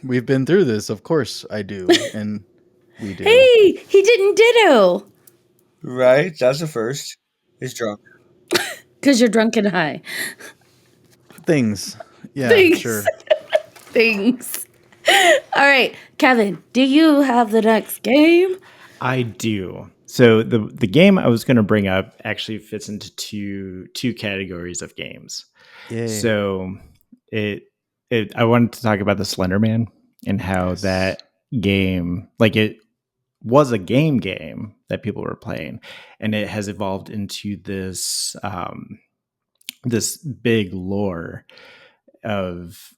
Speaker 4: we've been through this. Of course I do, and we do.
Speaker 2: Hey, he didn't ditto.
Speaker 3: Right, that's the first. He's drunk.
Speaker 2: Because you're drunk and high.
Speaker 4: Things. Yeah,
Speaker 2: Things.
Speaker 4: sure.
Speaker 2: Things. All right, Kevin, do you have the next game?
Speaker 5: I do. So the game I was going to bring up actually fits into two categories of games.
Speaker 4: Yay.
Speaker 5: So I wanted to talk about the Slender Man and how that game, like it was a game that people were playing, and it has evolved into this this big lore of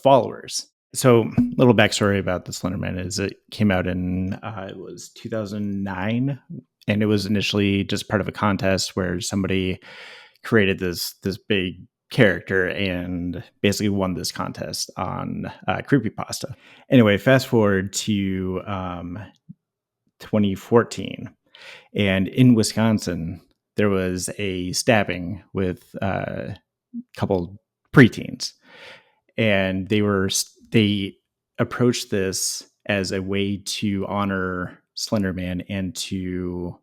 Speaker 5: followers. So, little backstory about the Slender Man is it came out in it was 2009, and it was initially just part of a contest where somebody created this big character and basically won this contest on creepypasta. Anyway, fast forward to 2014, and in Wisconsin there was a stabbing with a couple preteens, and they approached this as a way to honor Slender Man and to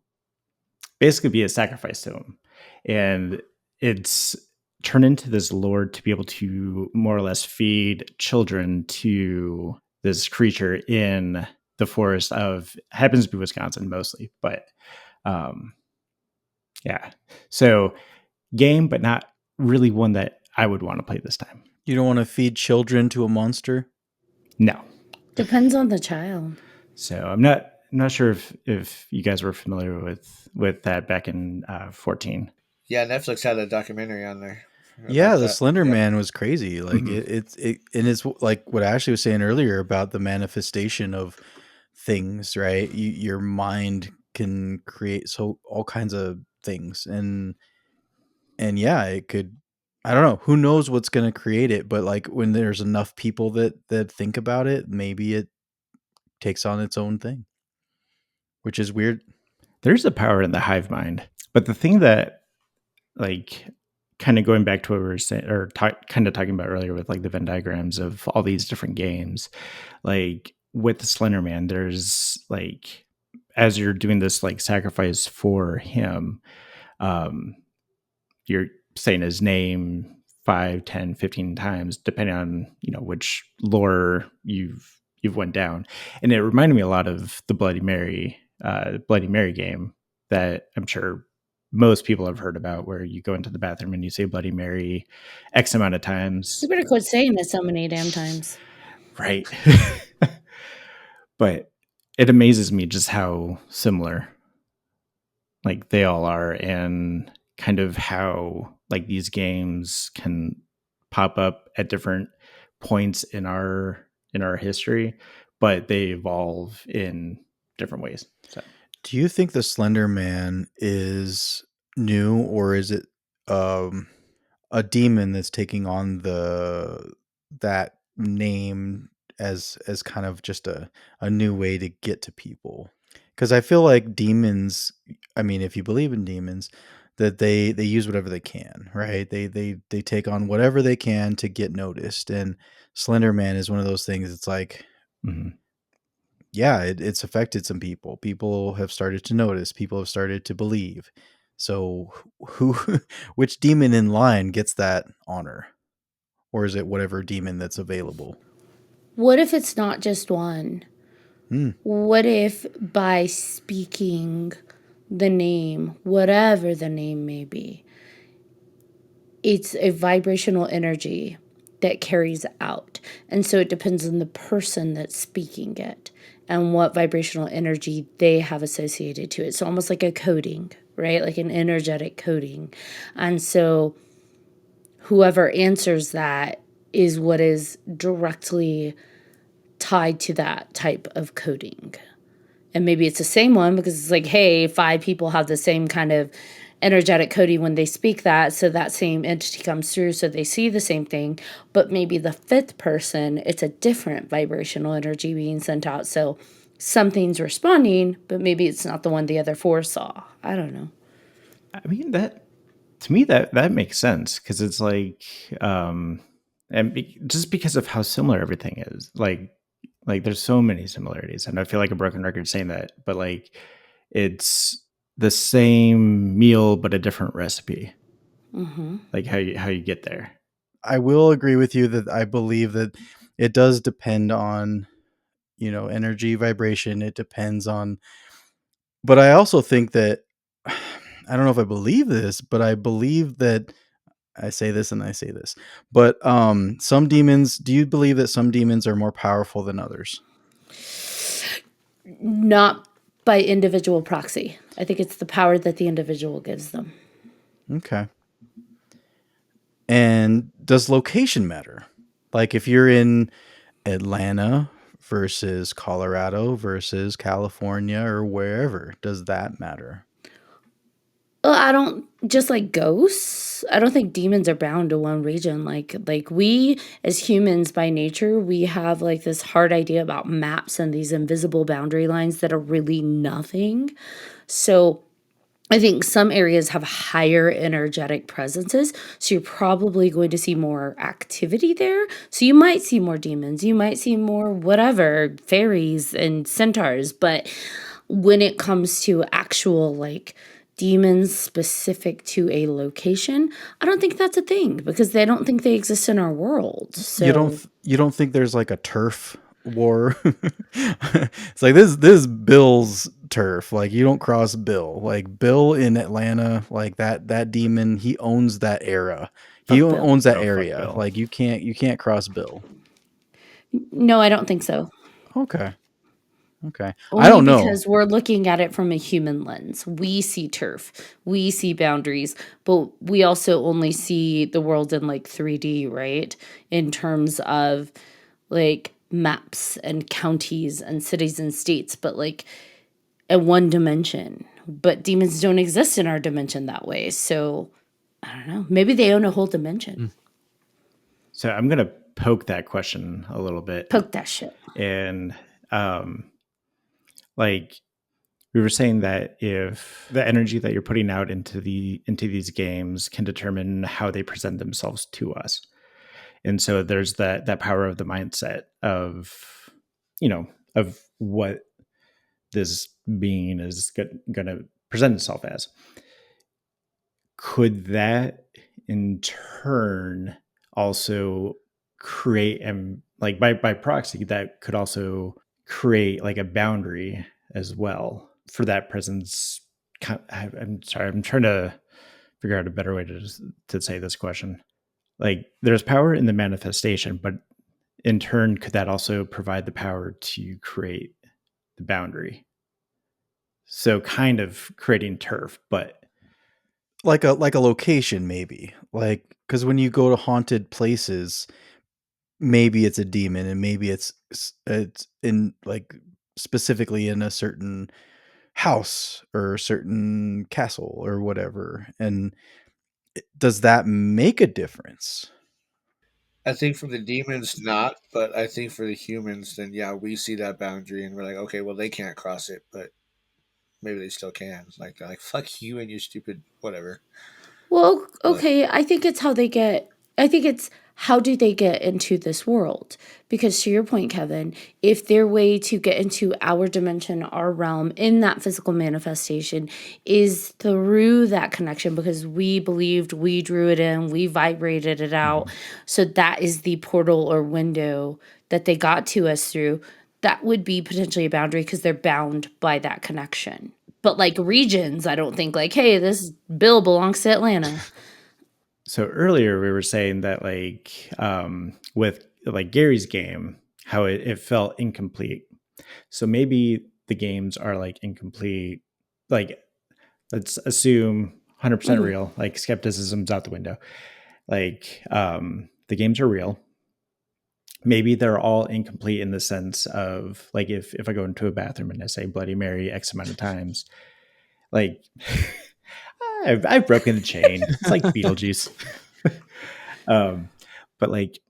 Speaker 5: basically be a sacrifice to him. And it's turned into this lore to be able to more or less feed children to this creature in the forest of, happens to be Wisconsin mostly, but yeah. So game, but not really one that I would want to play this time.
Speaker 4: You don't want to feed children to a monster?
Speaker 5: No.
Speaker 2: Depends on the child.
Speaker 5: So I'm not sure if you guys were familiar with that back in 14.
Speaker 3: Yeah, Netflix had a documentary on there.
Speaker 4: Yeah, the Slender Man was crazy. Like it and it's like what Ashley was saying earlier about the manifestation of things, right? Your mind can create all kinds of things, and yeah, it could. I don't know. Who knows what's going to create it? But like when there's enough people that think about it, maybe it takes on its own thing, which is weird.
Speaker 5: There's a power in the hive mind, but the thing that, like, kind of going back to what we were saying, or kind of talking about earlier with like the Venn diagrams of all these different games, like with the Slender Man, there's like, as you're doing this like sacrifice for him, you're saying his name 5, 10, 15 times, depending on, which lore you've went down. And it reminded me a lot of the Bloody Mary game that I'm sure most people have heard about, where you go into the bathroom and you say Bloody Mary X amount of times.
Speaker 2: You better quit saying it so many damn times.
Speaker 5: Right. But it amazes me just how similar like they all are, and kind of how like these games can pop up at different points in our history, but they evolve in different ways. So
Speaker 4: Do you think the Slender Man is new, or is it a demon that's taking on that name as kind of just a new way to get to people? Because I feel like demons, I mean, if you believe in demons, that they use whatever they can, right? They take on whatever they can to get noticed, and Slender Man is one of those things. It's like, yeah, it's affected some people. People have started to notice. People have started to believe. So who, which demon in line gets that honor? Or is it whatever demon that's available?
Speaker 2: What if it's not just one? What if by speaking the name, whatever the name may be, it's a vibrational energy that carries out. And so it depends on the person that's speaking it and what vibrational energy they have associated to it. So almost like a coding, right? Like an energetic coding. And so whoever answers that is what is directly tied to that type of coding. And maybe it's the same one because it's like, hey, 5 people have the same kind of energetic coding when they speak that. So that same entity comes through. So they see the same thing. But maybe the 5th person, it's a different vibrational energy being sent out. So something's responding, but maybe it's not the one the other 4 saw. I don't know.
Speaker 5: I mean, that to me that makes sense, because it's like just because of how similar everything is, like there's so many similarities, and I feel like a broken record saying that, but like it's the same meal but a different recipe. Like how you get there.
Speaker 4: I will agree with you that I believe that it does depend on, energy, vibration. It depends on, but I also think that, I don't know if I believe this, but I believe that I say this and I say this, but some demons, do you believe that some demons are more powerful than others?
Speaker 2: Not by individual proxy. I think it's the power that the individual gives them.
Speaker 4: Okay. And does location matter? Like if you're in Atlanta versus Colorado versus California or wherever, does that matter?
Speaker 2: Well, I don't, just like ghosts, I don't think demons are bound to one region. Like we as humans by nature, we have like this hard idea about maps and these invisible boundary lines that are really nothing. So I think some areas have higher energetic presences. So you're probably going to see more activity there. So you might see more demons, you might see more whatever, fairies and centaurs. But when it comes to actual like demons specific to a location, I don't think that's a thing because they don't think they exist in our world. So
Speaker 4: You don't think there's like a turf war? It's like this Bill's turf. Like you don't cross Bill. Like Bill in Atlanta, like that demon, he owns that era. He
Speaker 2: fuck Bill.
Speaker 4: owns that
Speaker 5: Oh, fuck
Speaker 4: area.
Speaker 5: Bill.
Speaker 4: Like you can't cross Bill.
Speaker 2: No, I don't think so.
Speaker 4: Okay. Okay. I
Speaker 2: Only
Speaker 4: don't know.
Speaker 2: because we're looking at it from a human lens. We see turf, we see boundaries, but we also only see the world in like 3D, right? In terms of like maps and counties and cities and states, but like at one dimension. But demons don't exist in our dimension that way. So I don't know. Maybe they own a whole dimension.
Speaker 5: So I'm gonna poke that question a little bit,
Speaker 2: Poke that shit.
Speaker 5: and like we were saying that if the energy that you're putting out into these games can determine how they present themselves to us, and so there's that power of the mindset of, of what this being is going to present itself as. Could that in turn also create, and like by proxy, that could also create like a boundary as well for that presence? I'm sorry, I'm trying to figure out a better way to say this question. Like, there's power in the manifestation, but in turn, could that also provide the power to create the boundary? So kind of creating turf, but
Speaker 4: like a location, maybe, like, because when you go to haunted places, maybe it's a demon, and maybe it's in, like, specifically in a certain house or a certain castle or whatever. And does that make a difference?
Speaker 3: I think for the demons, not, but I think for the humans, then yeah, we see that boundary and we're like, okay, well, they can't cross it, but maybe they still can. Like, they're like, fuck you and your stupid whatever.
Speaker 2: Well,
Speaker 3: But
Speaker 2: okay, I think it's how they get, I think it's how do they get into this world? Because to your point, Kevin, if their way to get into our dimension, our realm, in that physical manifestation is through that connection, because we believed, we drew it in, we vibrated it out. So that is the portal or window that they got to us through. That would be potentially a boundary because they're bound by that connection. But like regions, I don't think like, hey, this bill belongs to Atlanta.
Speaker 5: so earlier we were saying that like with like Gary's game, how it felt incomplete. So maybe the games are like incomplete. Like, let's assume 100%
Speaker 2: Mhm.
Speaker 5: real, like skepticism's out the window. Like the games are real. Maybe they're all incomplete in the sense of like if I go into a bathroom and I say Bloody Mary X amount of times, like I've broken the chain. It's like Beetlejuice. um, but like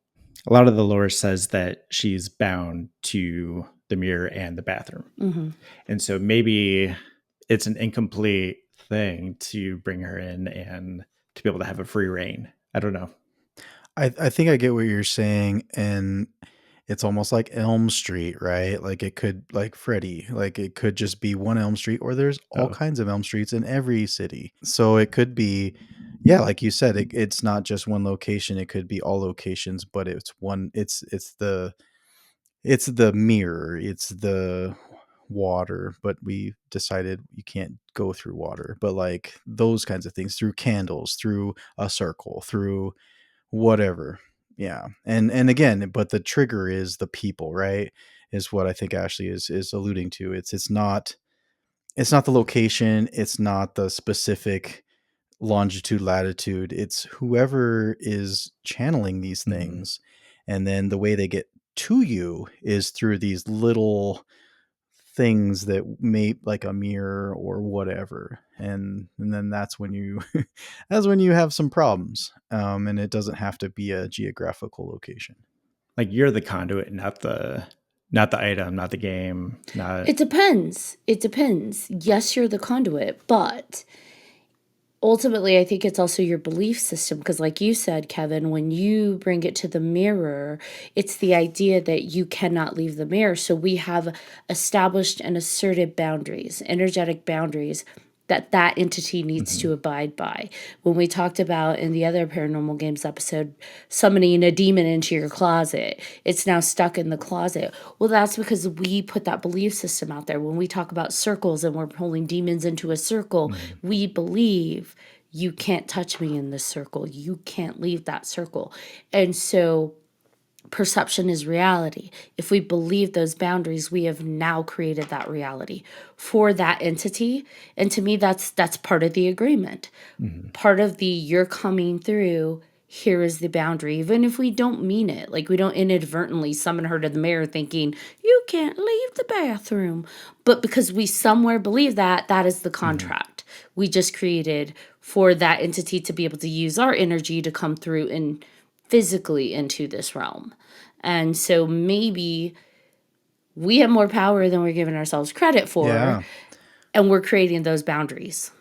Speaker 5: a lot of the lore says that she's bound to the mirror and the bathroom.
Speaker 2: Mhm.
Speaker 5: And so maybe it's an incomplete thing to bring her in and to be able to have a free reign. I don't know.
Speaker 4: I think I get what you're saying, and it's almost like Elm Street, right? Like, it could, like Freddy, like it could just be one Elm Street, or there's all
Speaker 5: Oh,
Speaker 4: kinds of Elm Streets in every city. So it could be, yeah, like you said, it's not just one location. It could be all locations, but it's one. It's the mirror. It's the water, but we decided you can't go through water. But like those kinds of things, through candles, through a circle, through whatever. Yeah. And again, but the trigger is the people, right? Is what I think Ashley is alluding to. It's not the location, it's not the specific longitude, latitude. It's whoever is channeling these
Speaker 5: mhm.
Speaker 4: things. And then the way they get to you is through these little things that may, like a mirror or whatever. And then that's when you that's when you have some problems. And it doesn't have to be a geographical location.
Speaker 5: Like you're the conduit, not the item, not the game, not
Speaker 2: It depends. It depends. Yes, you're the conduit, but ultimately, I think it's also your belief system. Because, like you said, Kevin, when you bring it to the mirror, it's the idea that you cannot leave the mirror. So, we have established and asserted boundaries, energetic boundaries that entity needs to
Speaker 5: mhm.
Speaker 2: abide by. When we talked about in the other Paranormal Games episode, summoning a demon into your closet, it's now stuck in the closet. Well, that's because we put that belief system out there. When we talk about circles and we're pulling demons into a circle,
Speaker 5: Mhm.
Speaker 2: we believe you can't touch me in this circle. You can't leave that circle. And so perception is reality. If we believe those boundaries, we have now created that reality for that entity. And to me, that's part of the agreement.
Speaker 5: Mhm.
Speaker 2: Part of the you're coming through, here is the boundary, even if we don't mean it. Like, we don't inadvertently summon her to the mirror thinking, you can't leave the bathroom. But because we somewhere believe that, that is the
Speaker 5: Mhm.
Speaker 2: contract we just created for that entity to be able to use our energy to come through and physically into this realm. And so maybe we have more power than we're giving ourselves credit for,
Speaker 4: Yeah.
Speaker 2: and we're creating those boundaries.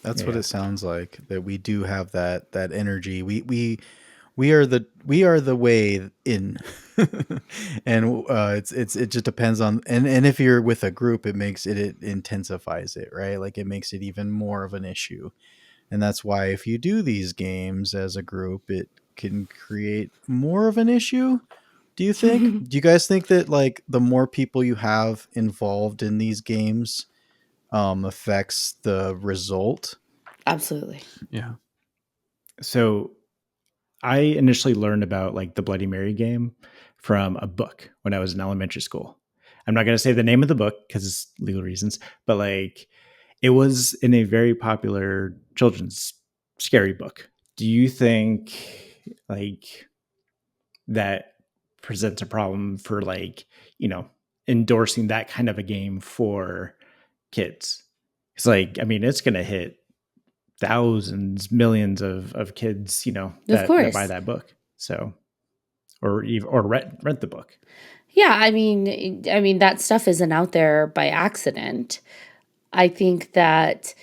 Speaker 4: That's what
Speaker 5: Yeah.
Speaker 4: it sounds like, that we do have that energy. We we are the way in. And it just depends on, and if you're with a group, it intensifies it, right? Like it makes it even more of an issue. And that's why if you do these games as a group, it can create more of an issue. Do you think? Do you guys think that like the more people you have involved in these games affects the result?
Speaker 2: Absolutely.
Speaker 6: Yeah.
Speaker 5: So I initially learned about like the Bloody Mary game from a book when I was in elementary school. I'm not going to say the name of the book because legal reasons, but like it was in a very popular children's scary book. Do you think like that presents a problem for like, you know, endorsing that kind of a game for kids? It's like, I mean, it's going to hit thousands, millions of kids, you know,
Speaker 2: Of
Speaker 5: that buy
Speaker 2: course.
Speaker 5: that book. So, or rent the book.
Speaker 2: Yeah, I mean that stuff isn't out there by accident. I think that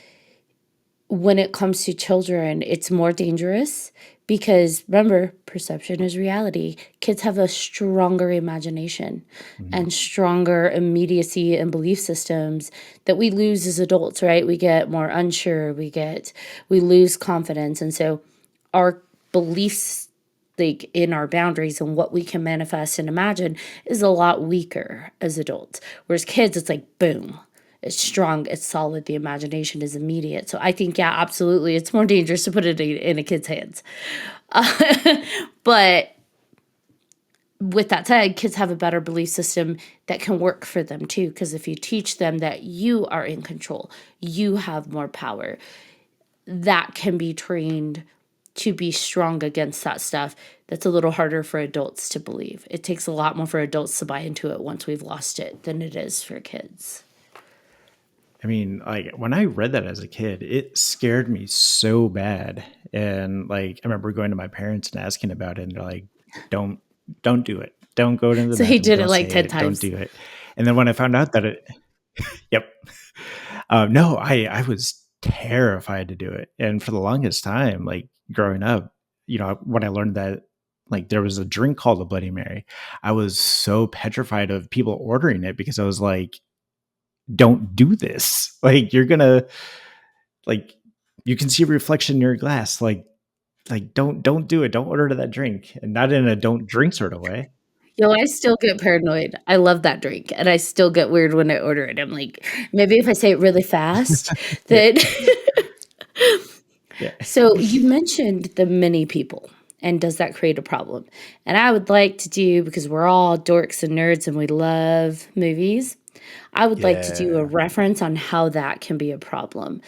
Speaker 2: when it comes to children, it's more dangerous because remember, perception is reality. Kids have a stronger imagination and stronger immediacy and belief systems that we lose as adults, right? We get more unsure, we lose confidence. And so our beliefs like in our boundaries and what we can manifest and imagine is a lot weaker as adults. Whereas kids, it's like boom. It's strong, it's solid, the imagination is immediate. So I think, yeah, absolutely, it's more dangerous to put it in a kid's hands. But with that said, kids have a better belief system that can work for them too. Because if you teach them that you are in control, you have more power, that can be trained to be strong against that stuff. That's a little harder for adults to believe. It takes a lot more for adults to buy into it once we've lost it than it is for kids.
Speaker 5: I mean, like when I read that as a kid, it scared me so bad. And like I remember going to my parents and asking about it, and they're like, don't do it. Don't go into the
Speaker 2: So he
Speaker 5: bathroom.
Speaker 2: did it
Speaker 5: Don't
Speaker 2: like
Speaker 5: say
Speaker 2: 10
Speaker 5: it. Don't
Speaker 2: times.
Speaker 5: do it. And then when I found out that it, yep. No, I was terrified to do it. And for the longest time, like growing up, you know, when I learned that like there was a drink called a Bloody Mary, I was so petrified of people ordering it because I was like, don't do this. Like you're gonna like you can see a reflection in your glass. Like don't do it. Don't order that drink. And not in a don't drink sort of way.
Speaker 2: Yo, I still get paranoid. I love that drink, and I still get weird when I order it. I'm like, maybe if I say it really fast,
Speaker 5: Yeah.
Speaker 2: then.
Speaker 5: Yeah.
Speaker 2: So you mentioned the many people, and does that create a problem? And I would like to do, because we're all dorks and nerds and we love movies, I would like to do a
Speaker 4: Yeah.
Speaker 2: reference on how that can be a problem.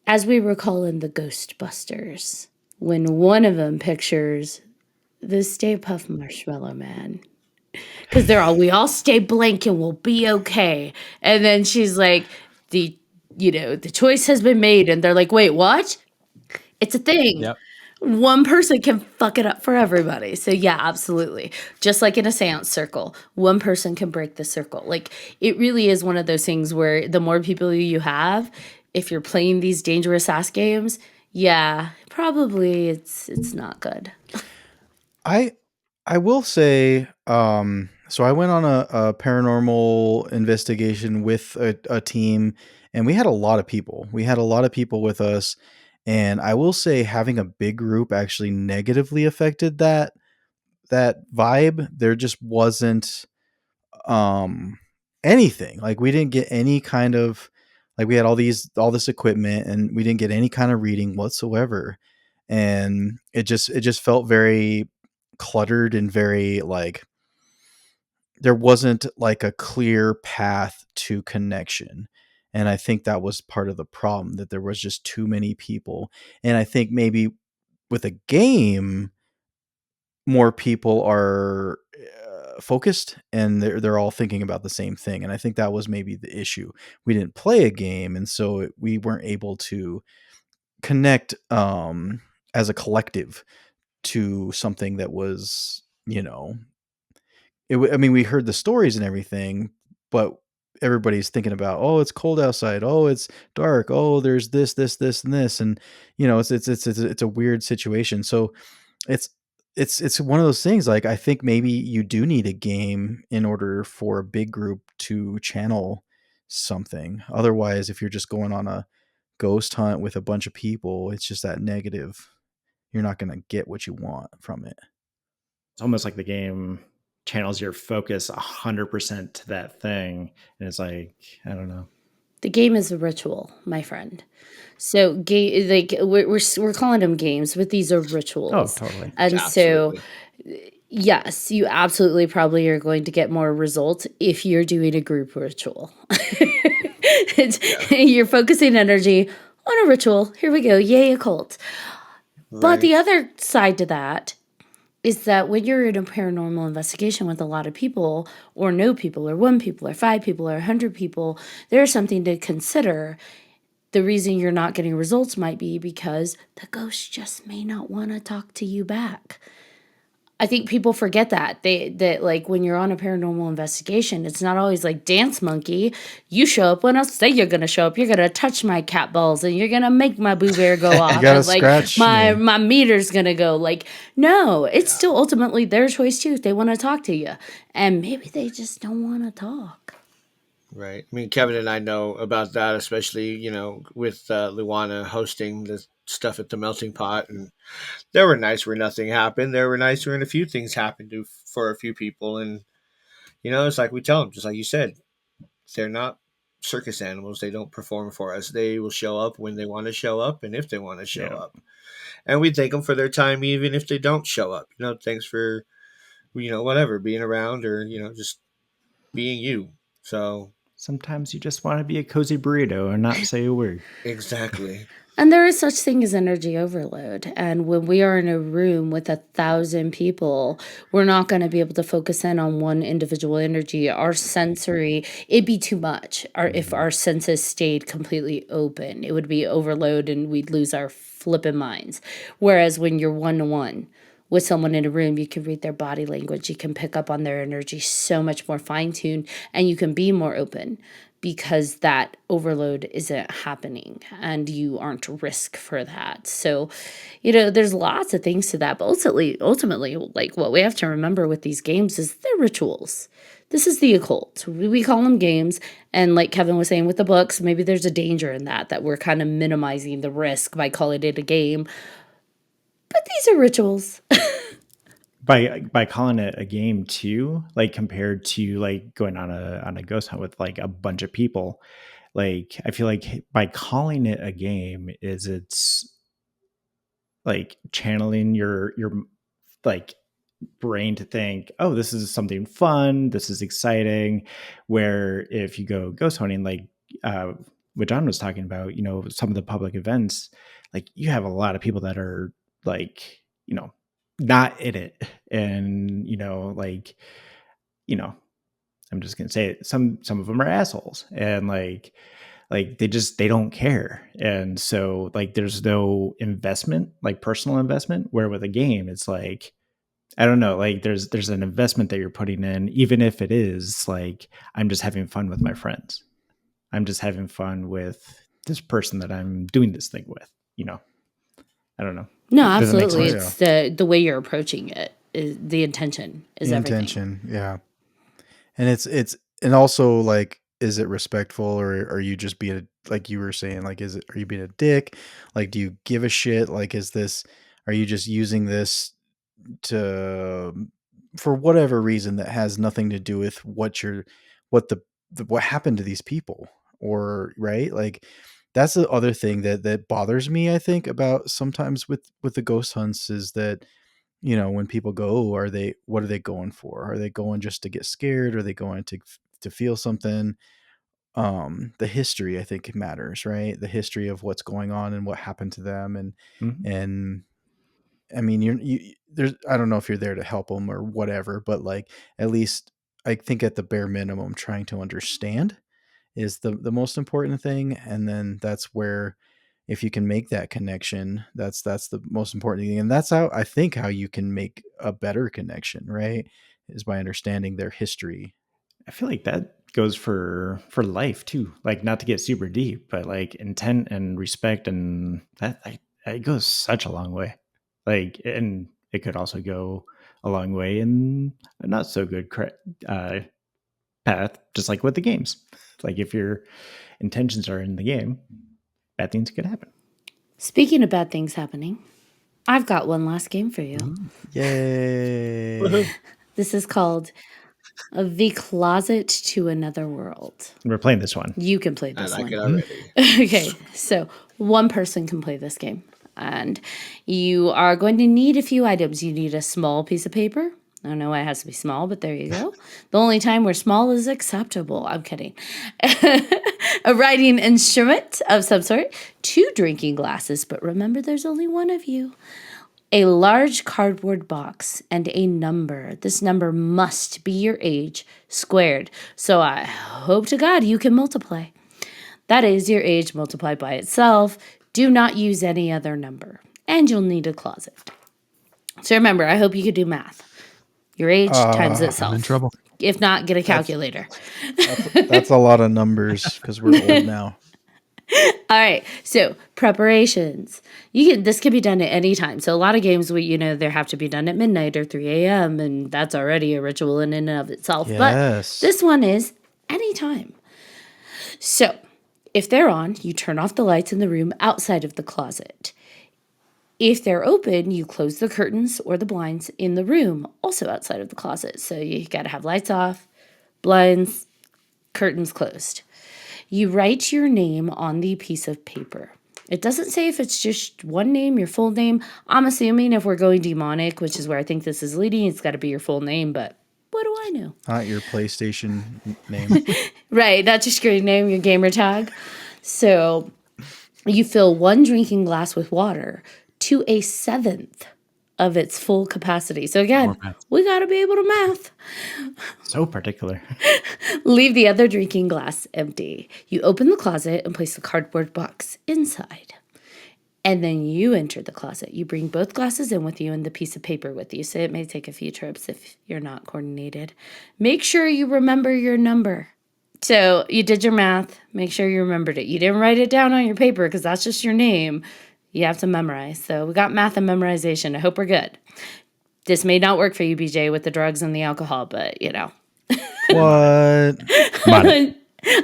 Speaker 2: As we recall in the Ghostbusters, when one of them pictures the Stay Puft Marshmallow Man, because we all stay blank and we'll be okay. And then she's like, the choice has been made. And they're like, wait, what? It's a thing.
Speaker 6: Yep.
Speaker 2: One person can fuck it up for everybody. So yeah, absolutely. Just like in a seance circle, one person can break the circle. Like it really is one of those things where the more people you have, if you're playing these dangerous ass games, yeah, probably it's not good.
Speaker 4: I I will say, so I went on a paranormal investigation with a team, and we had a lot of people. We had a lot of people with us, and I will say having a big group actually negatively affected that vibe. There just wasn't um anything. Like we didn't get any kind of, like we had all this equipment and we didn't get any kind of reading whatsoever. And it just felt very cluttered and very like there wasn't like a clear path to connection. And I think that was part of the problem, that there was just too many people. And I think maybe with a game, more people are focused and they're all thinking about the same thing. And I think that was maybe the issue. We didn't play a game, and so we weren't able to connect as a collective to something that was, I mean, we heard the stories and everything, but everybody's thinking about, oh, it's cold outside, oh, it's dark, oh, there's this, and this, and it's a weird situation. So it's it's one of those things. Like, I think maybe you do need a game in order for a big group to channel something. Otherwise, if you're just going on a ghost hunt with a bunch of people, it's just that negative. You're not going to get what you want from it.
Speaker 5: It's almost like the game channels your focus 100% to that thing, and it's like, I don't know.
Speaker 2: The game is a ritual, my friend. So, like we're calling them games, but these are
Speaker 5: Oh,
Speaker 2: rituals.
Speaker 5: totally.
Speaker 2: And so,
Speaker 3: Absolutely.
Speaker 2: yes, you absolutely probably are going to get more results if you're doing a group ritual.
Speaker 3: Yeah.
Speaker 2: You're focusing energy on a ritual. Here we go. Yay, a cult. But the
Speaker 3: Right.
Speaker 2: other side to that is that when you're in a paranormal investigation with a lot of people, or no people, or one people, or five people, or 100 people, there's something to consider. The reason you're not getting results might be because the ghost just may not want to talk to you back. I think people forget that like when you're on a paranormal investigation, it's not always like dance monkey. You show up when I say you're gonna show up. You're gonna touch my cat balls and you're gonna make my boo bear go
Speaker 4: You
Speaker 2: off
Speaker 4: got to
Speaker 2: and like
Speaker 4: scratch
Speaker 2: my
Speaker 4: me.
Speaker 2: my meter's gonna go. Like no, it's
Speaker 3: Yeah.
Speaker 2: still ultimately their choice too. If they want to talk to you, and maybe they just don't want to talk.
Speaker 3: Right. I mean, Kevin and I know about that, especially, with Luana hosting the stuff at the melting pot. And there were nights where nothing happened. There were nights when a few things happened for a few people. And, it's like we tell them, just like you said, they're not circus animals. They don't perform for us. They will show up when they want to show up and if they want to show
Speaker 5: Yeah.
Speaker 3: up. And we thank them for their time, even if they don't show up. Thanks for, whatever, being around or, just being you. So,
Speaker 5: Sometimes you just want to be a cozy burrito and not say a word.
Speaker 3: exactly.
Speaker 2: And there is such thing as energy overload. And when we are in a room with 1,000 people, we're not going to be able to focus in on one individual energy. Our sensory, it'd be too much. If our senses stayed completely open, it would be overload and we'd lose our flipping minds. Whereas when you're one to one with someone in a room, you can read their body language, you can pick up on their energy so much more fine tuned, and you can be more open because that overload isn't happening and you aren't risk for that. So, there's lots of things to that, but ultimately, like what we have to remember with these games is they're rituals. This is the occult. We call them games. And like Kevin was saying with the books, maybe there's a danger in that we're kind of minimizing the risk by calling it a game. But these are rituals.
Speaker 5: By calling it a game too, like compared to like going on a ghost hunt with like a bunch of people, like I feel like by calling it a game it's like channeling your like brain to think, oh, this is something fun, this is exciting. Where if you go ghost hunting, like uh, what John was talking about, some of the public events, like you have a lot of people that are like, not in it, and like, I'm just gonna say it, some of them are assholes, and like they don't care, and so like there's no investment, like personal investment, where with a game it's like, I don't know, like there's an investment that you're putting in, even if it is like I'm just having fun with my friends. I'm just having fun with this person that I'm doing this thing with. I don't know.
Speaker 2: No,
Speaker 5: Does that make
Speaker 2: absolutely.
Speaker 4: Oh
Speaker 5: sense?
Speaker 4: yeah,
Speaker 2: It's the way you're approaching it. Is the intention is
Speaker 4: the
Speaker 2: everything.
Speaker 4: intention. Yeah, and it's and also like, is it respectful, or are you just being like you were saying, like, are you being a dick? Like, do you give a shit? Like, are you just using this to, for whatever reason that has nothing to do with what happened to these people, or right? Like, that's the other thing that bothers me, I think, about sometimes with the ghost hunts, is that, when people go, what are they going for? Are they going just to get scared? Are they going to feel something? The history, I think, matters, right? The history of what's going on and what happened to them,
Speaker 5: Mhm.
Speaker 4: and I mean, there's, I don't know if you're there to help them or whatever, but like, at least I think at the bare minimum, trying to understand is the most important thing. And then that's where, if you can make that connection, that's the most important thing. And that's how, I think, how you can make a better connection, right? Is by understanding their history.
Speaker 5: I feel like that goes for life too. Like, not to get super deep, but like intent and respect, and that it goes such a long way. Like, and it could also go a long way in a not so good path, just like with the games. Like if your intentions are in the game, bad things could happen.
Speaker 2: Speaking of bad things happening, I've got one last game for you.
Speaker 4: Yay.
Speaker 3: Woohoo.
Speaker 2: This is called The Closet to Another World.
Speaker 5: We're playing this one.
Speaker 2: You can play
Speaker 3: I
Speaker 2: this
Speaker 3: like
Speaker 2: one.
Speaker 3: it already.
Speaker 2: Okay, so one person can play this game. And you are going to need a few items. You need a small piece of paper. I don't know why it has to be small, but there you go. The only time where small is acceptable. I'm kidding. A writing instrument of some sort. 2 drinking glasses, but remember there's only one of you. A large cardboard box and a number. This number must be your age squared. So I hope to God you can multiply. That is your age multiplied by itself. Do not use any other number. And you'll need a closet. So remember, I hope you can do math. Your age times itself.
Speaker 6: I'm in trouble.
Speaker 2: If not, get a calculator.
Speaker 4: That's a lot of numbers because we're old now.
Speaker 2: All right. So preparations. This can be done at any time. So a lot of games they have to be done at midnight or 3 a.m. and that's already a ritual in and of itself.
Speaker 4: Yes.
Speaker 2: But this one is anytime. So if they're on, you turn off the lights in the room outside of the closet. If they're open, you close the curtains or the blinds in the room, also outside of the closet. So you got to have lights off, blinds, curtains closed. You write your name on the piece of paper. It doesn't say if it's just one name, your full name. I'm assuming if we're going demonic, which is where I think this is leading, it's got to be your full name, but what do I know?
Speaker 4: Not your PlayStation name.
Speaker 2: Right, not your screen name, your gamer tag. So you fill 1 drinking glass with water to a 1/7 of its full capacity. So again, we got to be able to math.
Speaker 5: So particular.
Speaker 2: Leave the other drinking glass empty. You open the closet and place the cardboard box inside. And then you enter the closet. You bring both glasses in with you and the piece of paper with you. So it may take a few trips if you're not coordinated. Make sure you remember your number. So you did your math. Make sure you remembered it. You didn't write it down on your paper because that's just your name. You have to memorize. So we got math and memorization. I hope we're good. This may not work for you, BJ, with the drugs and the alcohol, but
Speaker 4: What?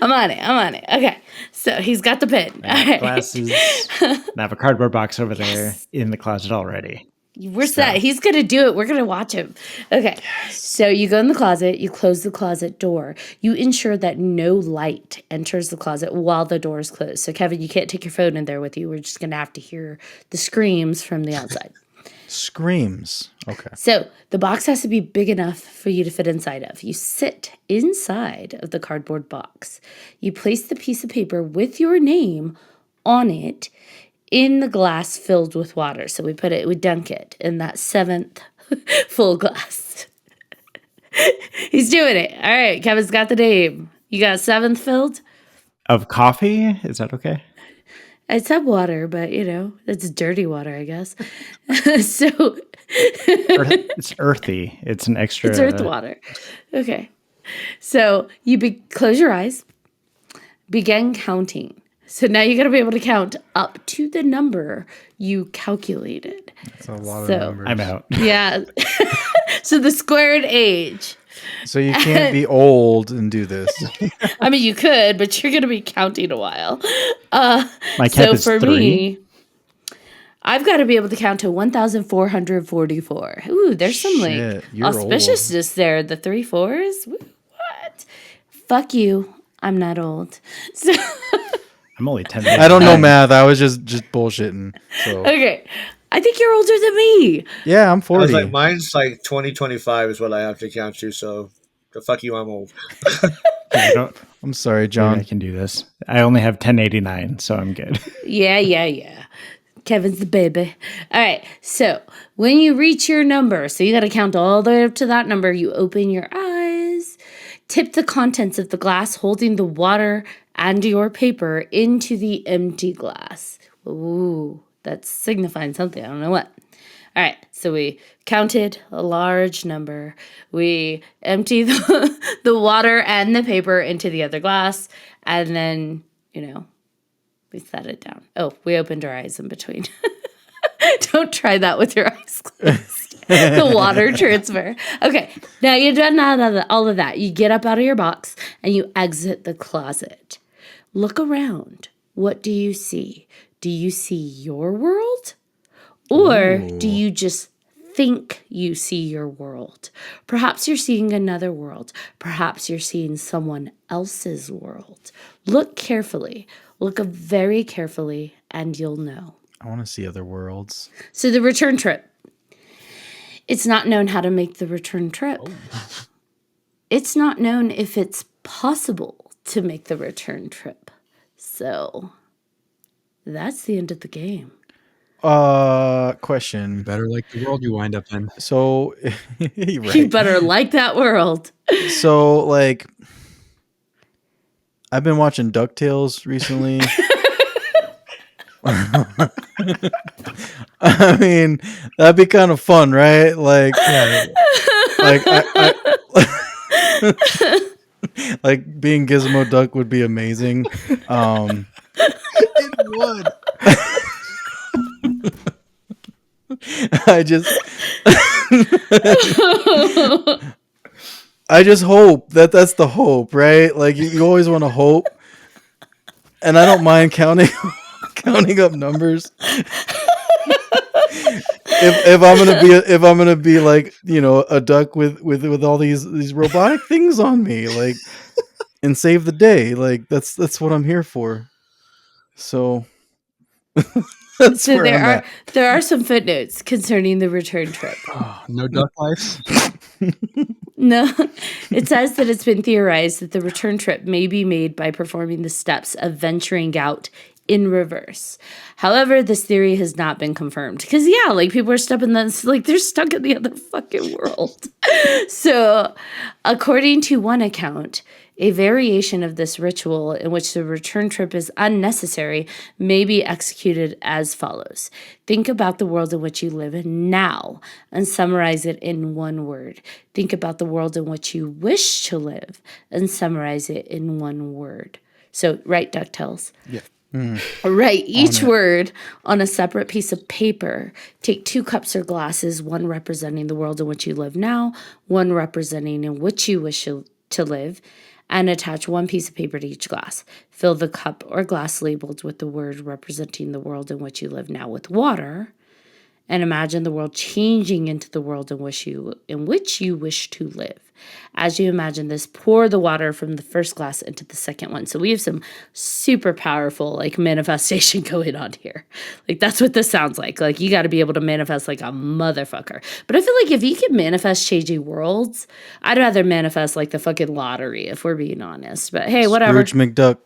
Speaker 2: I'm on it. Okay. So he's got the pen. All right.
Speaker 5: Glasses. I have a cardboard box over there in the closet already.
Speaker 2: We're set. He's going to do it. We're going to watch him. Okay. So you go in the closet. You close the closet door. You ensure that no light enters the closet while the door is closed. So, Kevin, you can't take your phone in there with you. We're just going to have to hear the screams from the outside.
Speaker 4: Screams. Okay.
Speaker 2: So the box has to be big enough for you to fit inside of. You sit inside of the cardboard box. You place the piece of paper with your name on it in the glass filled with water. So we dunk it in that 7th full glass. He's doing it. All right, Kevin's got the name. You got 7th filled?
Speaker 5: Of coffee? Is that okay?
Speaker 2: I said water, but it's dirty water, I guess. So
Speaker 5: It's earthy. It's an extra.
Speaker 2: it's earth water. Okay. So you close your eyes, begin counting. So now you got to be able to count up to the number you calculated.
Speaker 4: That's a lot of
Speaker 2: So-
Speaker 4: numbers.
Speaker 5: I'm out.
Speaker 2: Yeah. So the squared age.
Speaker 4: So you can't be old and do this.
Speaker 2: I mean, you could, but you're going to be counting a while.
Speaker 5: My cap
Speaker 2: So
Speaker 5: is
Speaker 2: for
Speaker 5: 3.
Speaker 2: me, I've got to be able to count to 1,444. Ooh, there's some
Speaker 4: Shit, you're
Speaker 2: auspiciousness there. The 3 4s. What? Fuck you. I'm not old. So,
Speaker 5: I'm only 10.
Speaker 4: I don't know math. I was just bullshitting. So
Speaker 2: okay. I think you're older than me.
Speaker 4: yeah, I'm
Speaker 3: I
Speaker 4: 40.
Speaker 3: was like, mine's like 2025 is what I have to count to. So, the fuck you, I'm old.
Speaker 4: I'm sorry,
Speaker 5: I
Speaker 4: John.
Speaker 5: can do this. I only have 1089, so I'm good.
Speaker 2: Yeah. Kevin's the baby. All right. So when you reach your number, so you got to count all the way up to that number, you open your eyes, tip the contents of the glass holding the water and your paper into the empty glass. Ooh, that's signifying something. I don't know what. All right. So we counted a large number. We empty the water and the paper into the other glass. And then, we set it down. Oh, we opened our eyes in between. Don't try that with your eyes closed. The water transfer. Okay, now you've done all of that. You get up out of your box and you exit the closet. Look around. What do you see? Do you see your world? Or do
Speaker 4: Ooh.
Speaker 2: you just think you see your world? Perhaps you're seeing another world. Perhaps you're seeing someone else's world. Look carefully. Look very carefully, and you'll know.
Speaker 4: I want to see other worlds.
Speaker 2: So the return trip. It's not known how to make the return trip. It's not known if it's possible to make the return trip. So that's the end of the game.
Speaker 4: Question.
Speaker 6: Better like the world you wind up in.
Speaker 4: So,
Speaker 2: You
Speaker 4: right.
Speaker 2: better like that world.
Speaker 4: So, like, I've been watching DuckTales recently. I mean, that'd be kind of fun, right? Like, like like being Gizmo Duck would be amazing.
Speaker 6: It would.
Speaker 4: I just hope that's the hope, right? Like you always want to hope, and I don't mind counting up numbers. If I'm gonna be like, you know, a duck with all these robotic things on me, like, and save the day, like that's what I'm here for. So that's
Speaker 2: So
Speaker 4: where I'm at.
Speaker 2: there are some footnotes concerning the return trip.
Speaker 6: Oh, no duck life.
Speaker 2: No, it says that it's been theorized that the return trip may be made by performing the steps of venturing out in reverse. However, this theory has not been confirmed because, yeah, like people are stuck in this, like they're stuck in the other fucking world. So, according to one account, a variation of this ritual in which the return trip is unnecessary may be executed as follows. Think about the world in which you live now and summarize it in one word. Think about the world in which you wish to live and summarize it in one word. So, write DuckTales.
Speaker 4: Yeah.
Speaker 2: Write each word on a separate piece of paper. Take 2 cups or glasses, one representing the world in which you live now, one representing in which you wish to live, and attach one piece of paper to each glass. Fill the cup or glass labeled with the word representing the world in which you live now with water, and imagine the world changing into the world in which you wish to live. As you imagine this, pour the water from the first glass into the second one. So we have some super powerful like manifestation going on here. Like that's what this sounds like. Like you got to be able to manifest like a motherfucker. But I feel like if you can manifest changing worlds, I'd rather manifest like the fucking lottery if we're being honest. But hey, whatever.
Speaker 4: Scrooge McDuck.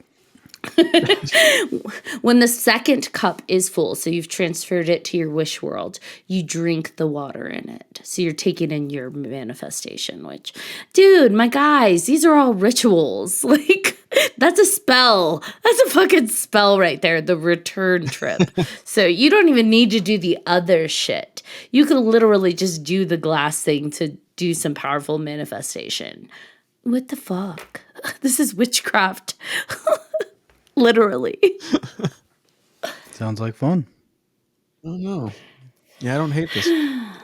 Speaker 2: When the second cup is full, so you've transferred it to your wish world, you drink the water in it. So you're taking in your manifestation, which, dude, my guys, these are all rituals. Like, that's a spell. That's a fucking spell right there, the return trip. So you don't even need to do the other shit. You could literally just do the glass thing to do some powerful manifestation. What the fuck? This is witchcraft. Literally.
Speaker 4: Sounds like fun.
Speaker 6: I don't know. Yeah, I don't hate this.
Speaker 7: Life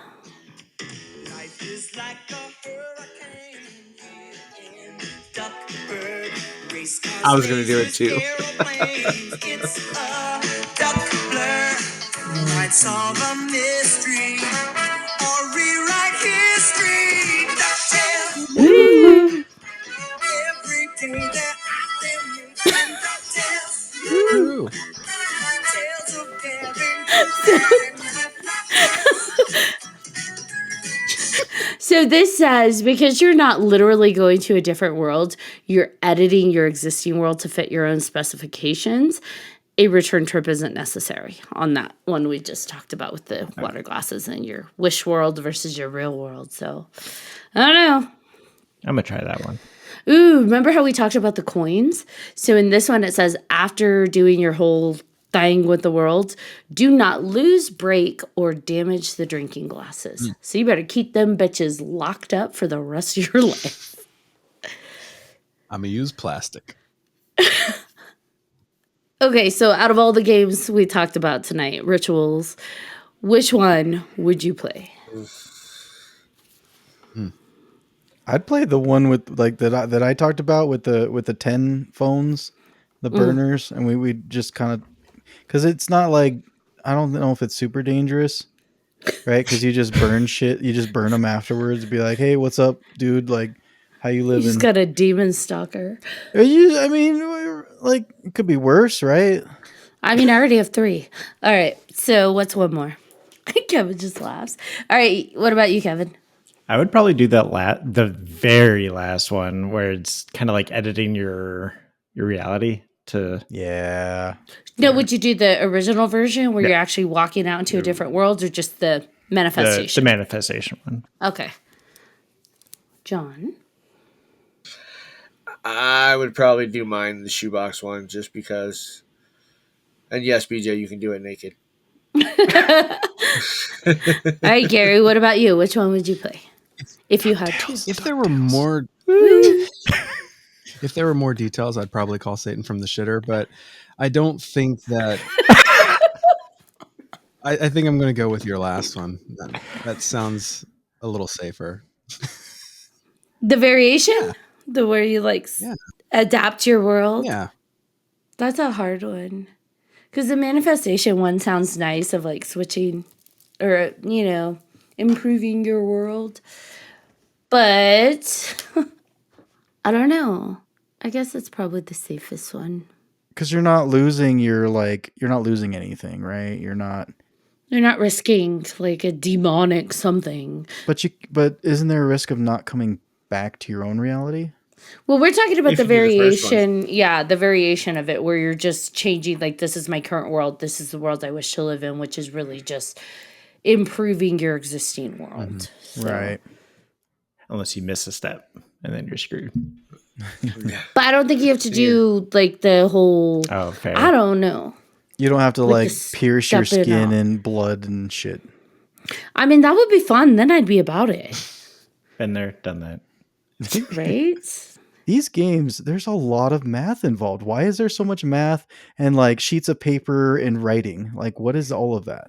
Speaker 7: is like a hurricane in Duckburg. Race cars,
Speaker 3: I was gonna do it
Speaker 7: lasers,
Speaker 3: too.
Speaker 7: airplanes. It's a duck blur. Might solve a mystery or rewrite history. DuckTales.
Speaker 2: Woo.
Speaker 7: Every day that they're making DuckTales.
Speaker 6: Woo.
Speaker 7: Tales of daring, and
Speaker 2: So this says because you're not literally going to a different world, you're editing your existing world to fit your own specifications. A return trip isn't necessary on that one we just talked about with the water glasses and your wish world versus your real world. So I don't know.
Speaker 5: I'm gonna try that one.
Speaker 2: Ooh, remember how we talked about the coins? So in this one, it says after doing your whole thing with the world, do not lose, break, or damage the drinking glasses. So you better keep them bitches locked up for the rest of your life.
Speaker 6: I'm going to use plastic.
Speaker 2: Okay, so out of all the games we talked about tonight, rituals, which one would you play?
Speaker 4: I'd play the one with like that I talked about with the 10 phones, the burners, and we just kind of, because it's not like, I don't know if it's super dangerous, right? Because you just burn shit, you just burn them afterwards. Be like, hey, what's up, dude? Like, how you
Speaker 2: You just
Speaker 4: living?
Speaker 2: got a demon stalker.
Speaker 4: I mean, like, it could be worse, right?
Speaker 2: I mean, I already have 3. All right. So what's one more? Kevin just laughs. All right. What about you, Kevin?
Speaker 5: I would probably do that the very last one where it's kind of like editing your reality to.
Speaker 4: Yeah.
Speaker 2: No, would you do the original version where
Speaker 5: Yeah.
Speaker 2: you're actually walking out into a different world, or just the
Speaker 5: The
Speaker 2: manifestation?
Speaker 5: manifestation one.
Speaker 2: Okay. John?
Speaker 3: I would probably do mine, the shoebox one, just because. And yes, BJ, you can do it naked.
Speaker 2: All right, Gary, what about you? Which one would you play if you had to?
Speaker 6: If there were more details, I'd probably call Satan from the shitter, but I don't think that. I think I'm going to go with your last one. That sounds a little safer.
Speaker 2: The variation?
Speaker 6: Yeah.
Speaker 2: The where you
Speaker 6: Yeah.
Speaker 2: adapt your world?
Speaker 6: Yeah.
Speaker 2: That's a hard one. Because the manifestation one sounds nice, of like switching or, improving your world. But I don't know. I guess it's probably the safest one.
Speaker 4: Because you're not losing you're not losing anything, right? You're not.
Speaker 2: You're not risking like a demonic something.
Speaker 4: But isn't there a risk of not coming back to your own reality?
Speaker 2: Well, we're talking about
Speaker 3: If
Speaker 2: the
Speaker 3: you do the first one.
Speaker 2: variation. Yeah, the variation of it where you're just changing, like, this is my current world. This is the world I wish to live in, which is really just improving your existing world. So-
Speaker 4: Right.
Speaker 5: Unless you miss a step and then you're screwed.
Speaker 2: But I don't think you have to do like the whole.
Speaker 5: Oh, fair.
Speaker 2: I don't know.
Speaker 4: You don't have to
Speaker 2: Like
Speaker 4: like
Speaker 2: the
Speaker 4: pierce your
Speaker 2: stepping
Speaker 4: skin
Speaker 2: out.
Speaker 4: and blood and shit.
Speaker 2: I mean, that would be fun. Then I'd be about it,
Speaker 5: Been there, done that.
Speaker 2: right?
Speaker 4: These games, there's a lot of math involved. Why is there so much math and like sheets of paper and writing? Like, what is all of that?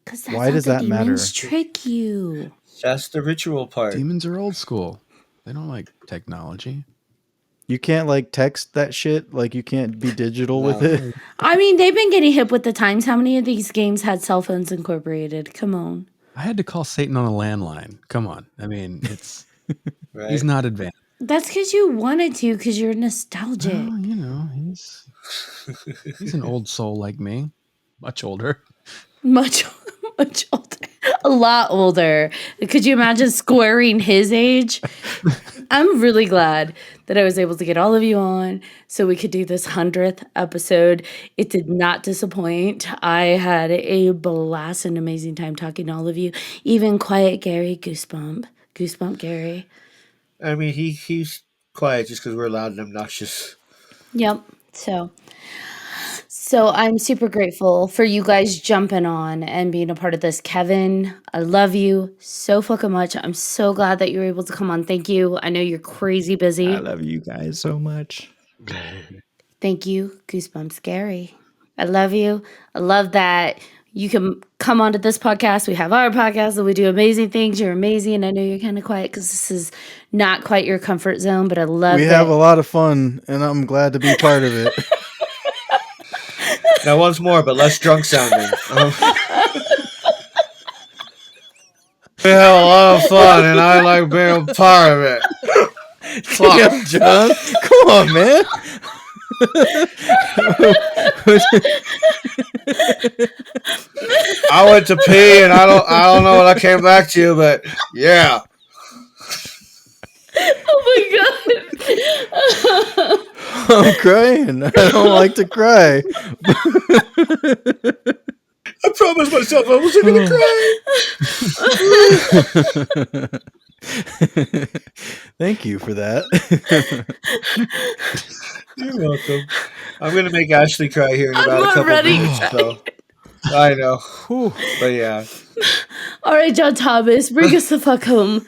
Speaker 2: Because
Speaker 4: Why does that matter?
Speaker 2: Demons trick you.
Speaker 3: That's the ritual part.
Speaker 6: Demons are old school. They don't like technology.
Speaker 4: You can't like text that shit. Like, you can't be digital with it.
Speaker 2: I mean, they've been getting hip with the times. How many of these games had cell phones incorporated? Come on.
Speaker 6: I had to call Satan on a landline. Come on. I mean, it's
Speaker 3: Right?
Speaker 6: he's not advanced.
Speaker 2: That's because you wanted to, because you're nostalgic.
Speaker 6: Well, he's an old soul like me, much older.
Speaker 2: Much older. A lot older. Could you imagine squaring his age? I'm really glad that I was able to get all of you on so we could do this 100th episode. It did not disappoint. I had a blast and amazing time talking to all of you. Even Quiet Gary, Goosebump Gary.
Speaker 3: I mean, he's quiet just because we're loud and obnoxious.
Speaker 2: Yep. So I'm super grateful for you guys jumping on and being a part of this. Kevin, I love you so fucking much. I'm so glad that you were able to come on. Thank you. I know you're crazy busy.
Speaker 5: I love you guys so much.
Speaker 2: Thank you, Goosebumps Gary. I love you. I love that you can come onto this podcast. We have our podcast and we do amazing things. You're amazing. I know you're kind of quiet because this is not quite your comfort zone, but I love
Speaker 4: We
Speaker 2: that.
Speaker 4: have a lot of fun, and I'm glad to be part of it.
Speaker 3: Now, once more, but less drunk sounding. We have a lot of fun, and I like being a part of it.
Speaker 4: Damn, John. Come on, man.
Speaker 3: I went to pee, and I don't know what I came back to, but yeah.
Speaker 2: Oh my God.
Speaker 4: I'm crying. I don't like to cry.
Speaker 3: I promised myself I wasn't going to cry.
Speaker 4: Thank you for that.
Speaker 3: You're welcome. I'm going to make Ashley cry here in
Speaker 2: I'm
Speaker 3: about a couple
Speaker 2: already
Speaker 3: minutes. So. I know.
Speaker 4: Whew.
Speaker 3: But yeah.
Speaker 2: All right, John Thomas, bring us the fuck home.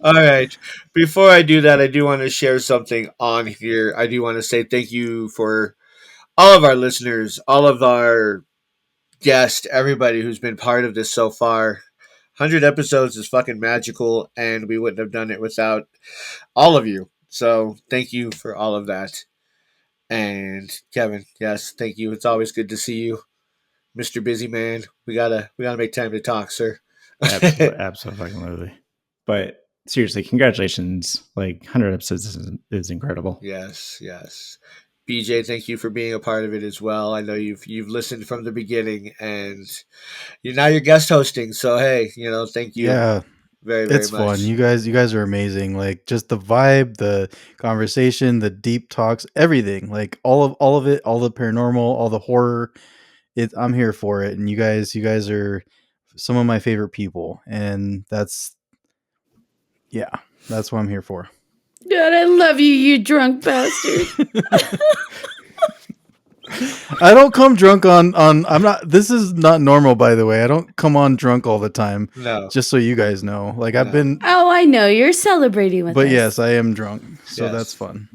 Speaker 3: All right. Before I do that, I do want to share something on here. I do want to say thank you for all of our listeners, all of our guests, everybody who's been part of this so far. 100 episodes is fucking magical, and we wouldn't have done it without all of you. So thank you for all of that. And Kevin, yes, thank you. It's always good to see you, Mr. Busy Man. We gotta make time to talk, sir.
Speaker 5: Absolutely. But seriously, congratulations! Like 100 episodes is incredible.
Speaker 3: Yes, yes. BJ, thank you for being a part of it as well. I know you've listened from the beginning, and you're guest hosting. So hey, thank you
Speaker 4: Yeah,
Speaker 3: very, very
Speaker 4: it's fun.
Speaker 3: much.
Speaker 4: You guys are amazing. Like just the vibe, the conversation, the deep talks, everything. Like all of it, all the paranormal, all the horror. I'm here for it. And you guys are some of my favorite people, and that's what I'm here for.
Speaker 2: God, I love you, you drunk bastard.
Speaker 4: I don't come drunk on I'm not this is not normal, by the way. I don't come on drunk all the time.
Speaker 3: No,
Speaker 4: Just so you guys know. Like I've
Speaker 3: No.
Speaker 4: been
Speaker 2: Oh, I know. You're celebrating with
Speaker 4: but
Speaker 2: us.
Speaker 4: yes, I am drunk. So
Speaker 3: Yes.
Speaker 4: that's fun.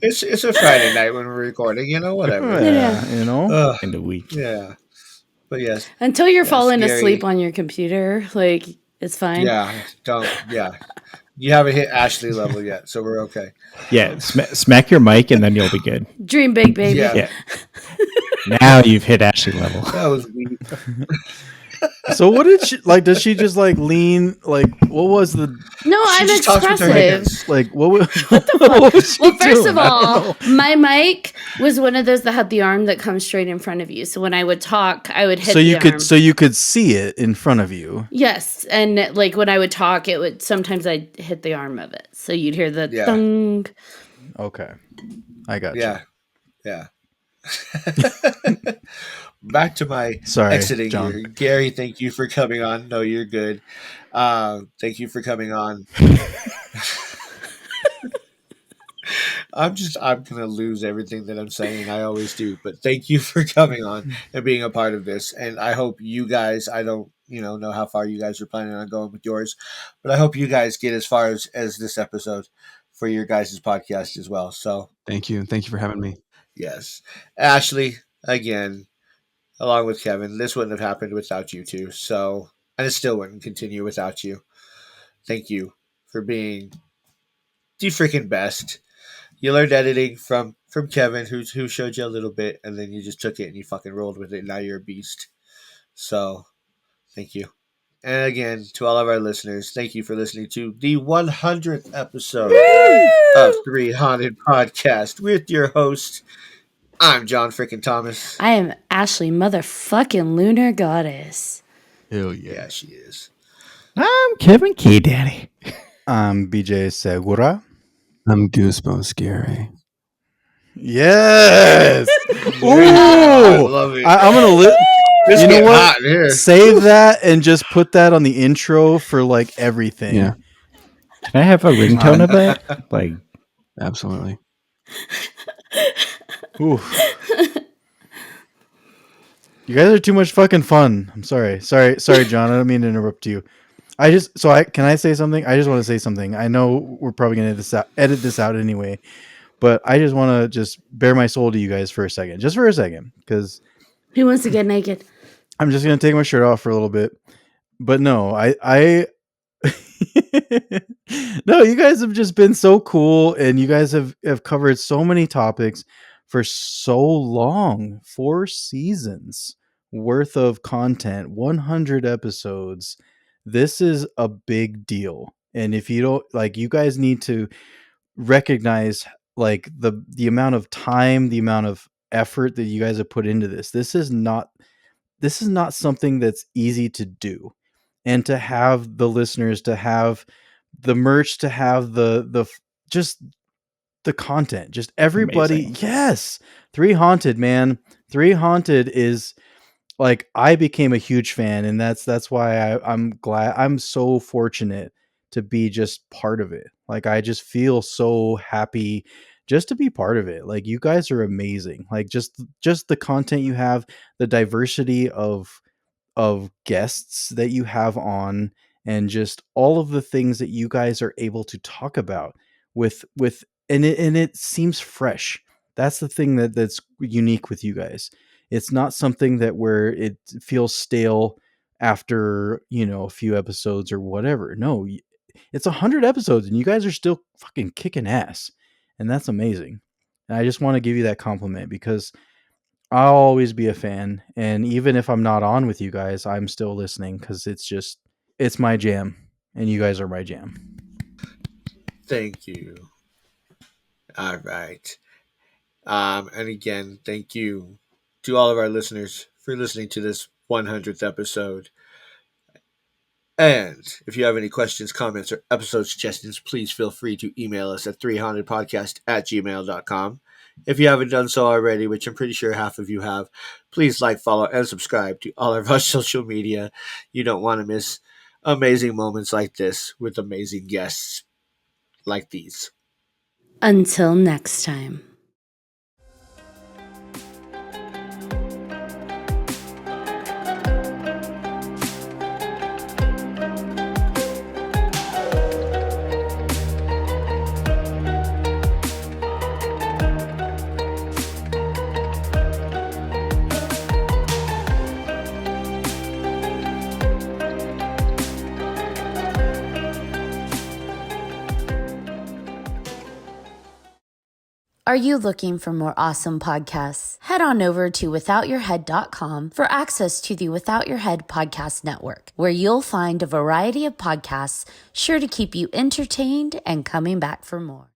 Speaker 3: It's a Friday night when we're recording. Whatever.
Speaker 2: Yeah.
Speaker 4: You know?
Speaker 3: Ugh,
Speaker 5: In the week.
Speaker 3: yeah, but yes,
Speaker 2: Until you're
Speaker 3: Yes,
Speaker 2: falling
Speaker 3: Gary.
Speaker 2: asleep on your computer, like, it's fine.
Speaker 3: yeah. Don't. Yeah, you haven't hit Ashley level yet, so we're okay.
Speaker 5: Yeah, smack your mic and then you'll be good.
Speaker 2: Dream big, baby.
Speaker 3: Yeah.
Speaker 5: Yeah. Now you've hit Ashley level.
Speaker 3: That was weak.
Speaker 4: So what did she like? Does she just like lean? Like what was the
Speaker 2: No,
Speaker 3: She
Speaker 2: I'm
Speaker 3: just talks with her
Speaker 2: expressive.
Speaker 3: hands.
Speaker 4: like? What was she
Speaker 2: Well, first
Speaker 4: doing?
Speaker 2: of
Speaker 4: I don't
Speaker 2: all,
Speaker 4: know.
Speaker 2: my mic was one of those that had the arm that comes straight in front of you. So when I would talk, I would hit
Speaker 4: so
Speaker 2: the arm.
Speaker 4: you could see it in front of you.
Speaker 2: Yes, and like when I would talk, it would sometimes I'd hit the arm of it, so you'd hear the
Speaker 3: Yeah.
Speaker 2: thung.
Speaker 4: Okay, I got you.
Speaker 3: Yeah. Back to my
Speaker 4: Sorry,
Speaker 3: exiting
Speaker 4: John.
Speaker 3: here. Gary, thank you for coming on. No, you're good. Thank you for coming on. I'm gonna lose everything that I'm saying. I always do. But thank you for coming on and being a part of this. And I hope you guys, I don't know how far you guys are planning on going with yours, but I hope you guys get as far as this episode for your guys' podcast as well. So
Speaker 6: Thank you. Thank you for having me.
Speaker 3: yes. Ashley, again, along with Kevin, this wouldn't have happened without you two. So, and it still wouldn't continue without you. Thank you for being the freaking best. You learned editing from Kevin, who showed you a little bit, and then you just took it and you fucking rolled with it. Now you're a beast. So, thank you. And again, to all of our listeners, thank you for listening to the 100th episode of 3Haunted Podcast with your host. I'm John freaking Thomas.
Speaker 2: I am Ashley, motherfucking lunar goddess.
Speaker 6: Hell
Speaker 3: Yeah, she is.
Speaker 5: I'm Kevin K. Daddy.
Speaker 4: I'm BJ Segura.
Speaker 6: I'm Goosebumps Gary.
Speaker 4: Yes.
Speaker 3: I
Speaker 4: Ooh.
Speaker 3: love it.
Speaker 4: I'm gonna
Speaker 3: It's
Speaker 4: you know
Speaker 3: getting
Speaker 4: what?
Speaker 3: hot in here.
Speaker 4: Save that and just put that on the intro for like everything.
Speaker 6: Yeah,
Speaker 5: Can I have a ringtone of that? Like,
Speaker 6: absolutely.
Speaker 4: Ooh. You guys are too much fucking fun. I'm sorry, John. I don't mean to interrupt you. Can I say something? I just want to say something. I know we're probably gonna edit this out anyway, but I just want to just bare my soul to you guys for a second, because
Speaker 2: Who wants to get naked?
Speaker 4: I'm just gonna take my shirt off for a little bit. But no, I no, you guys have just been so cool, and you guys have covered so many topics for so long. 4 seasons worth of content, 100 episodes. This is a big deal. And if you don't like, you guys need to recognize like the amount of time, the amount of effort that you guys have put into this. This is not something that's easy to do. And to have the listeners, to have the merch, to have just the content, just everybody.
Speaker 5: Amazing.
Speaker 4: Yes. 3Haunted, man. 3Haunted is like, I became a huge fan, and that's why I'm glad. I'm so fortunate to be just part of it. Like, I just feel so happy just to be part of it. Like, you guys are amazing. Like, just the content you have, the diversity of guests that you have on, and just all of the things that you guys are able to talk about with and it seems fresh. That's the thing that's unique with you guys. It's not something that where it feels stale after, a few episodes or whatever. No, it's 100 episodes and you guys are still fucking kicking ass. And that's amazing. And I just want to give you that compliment because I'll always be a fan. And even if I'm not on with you guys, I'm still listening because it's my jam. And you guys are my jam.
Speaker 3: Thank you. All right. And again, thank you to all of our listeners for listening to this 100th episode. And if you have any questions, comments, or episode suggestions, please feel free to email us at 3hauntedpodcast@gmail.com. If you haven't done so already, which I'm pretty sure half of you have, please like, follow, and subscribe to all of our social media. You don't want to miss amazing moments like this with amazing guests like these.
Speaker 2: Until next time. Are you looking for more awesome podcasts? Head on over to withoutyourhead.com for access to the Without Your Head podcast network, where you'll find a variety of podcasts sure to keep you entertained and coming back for more.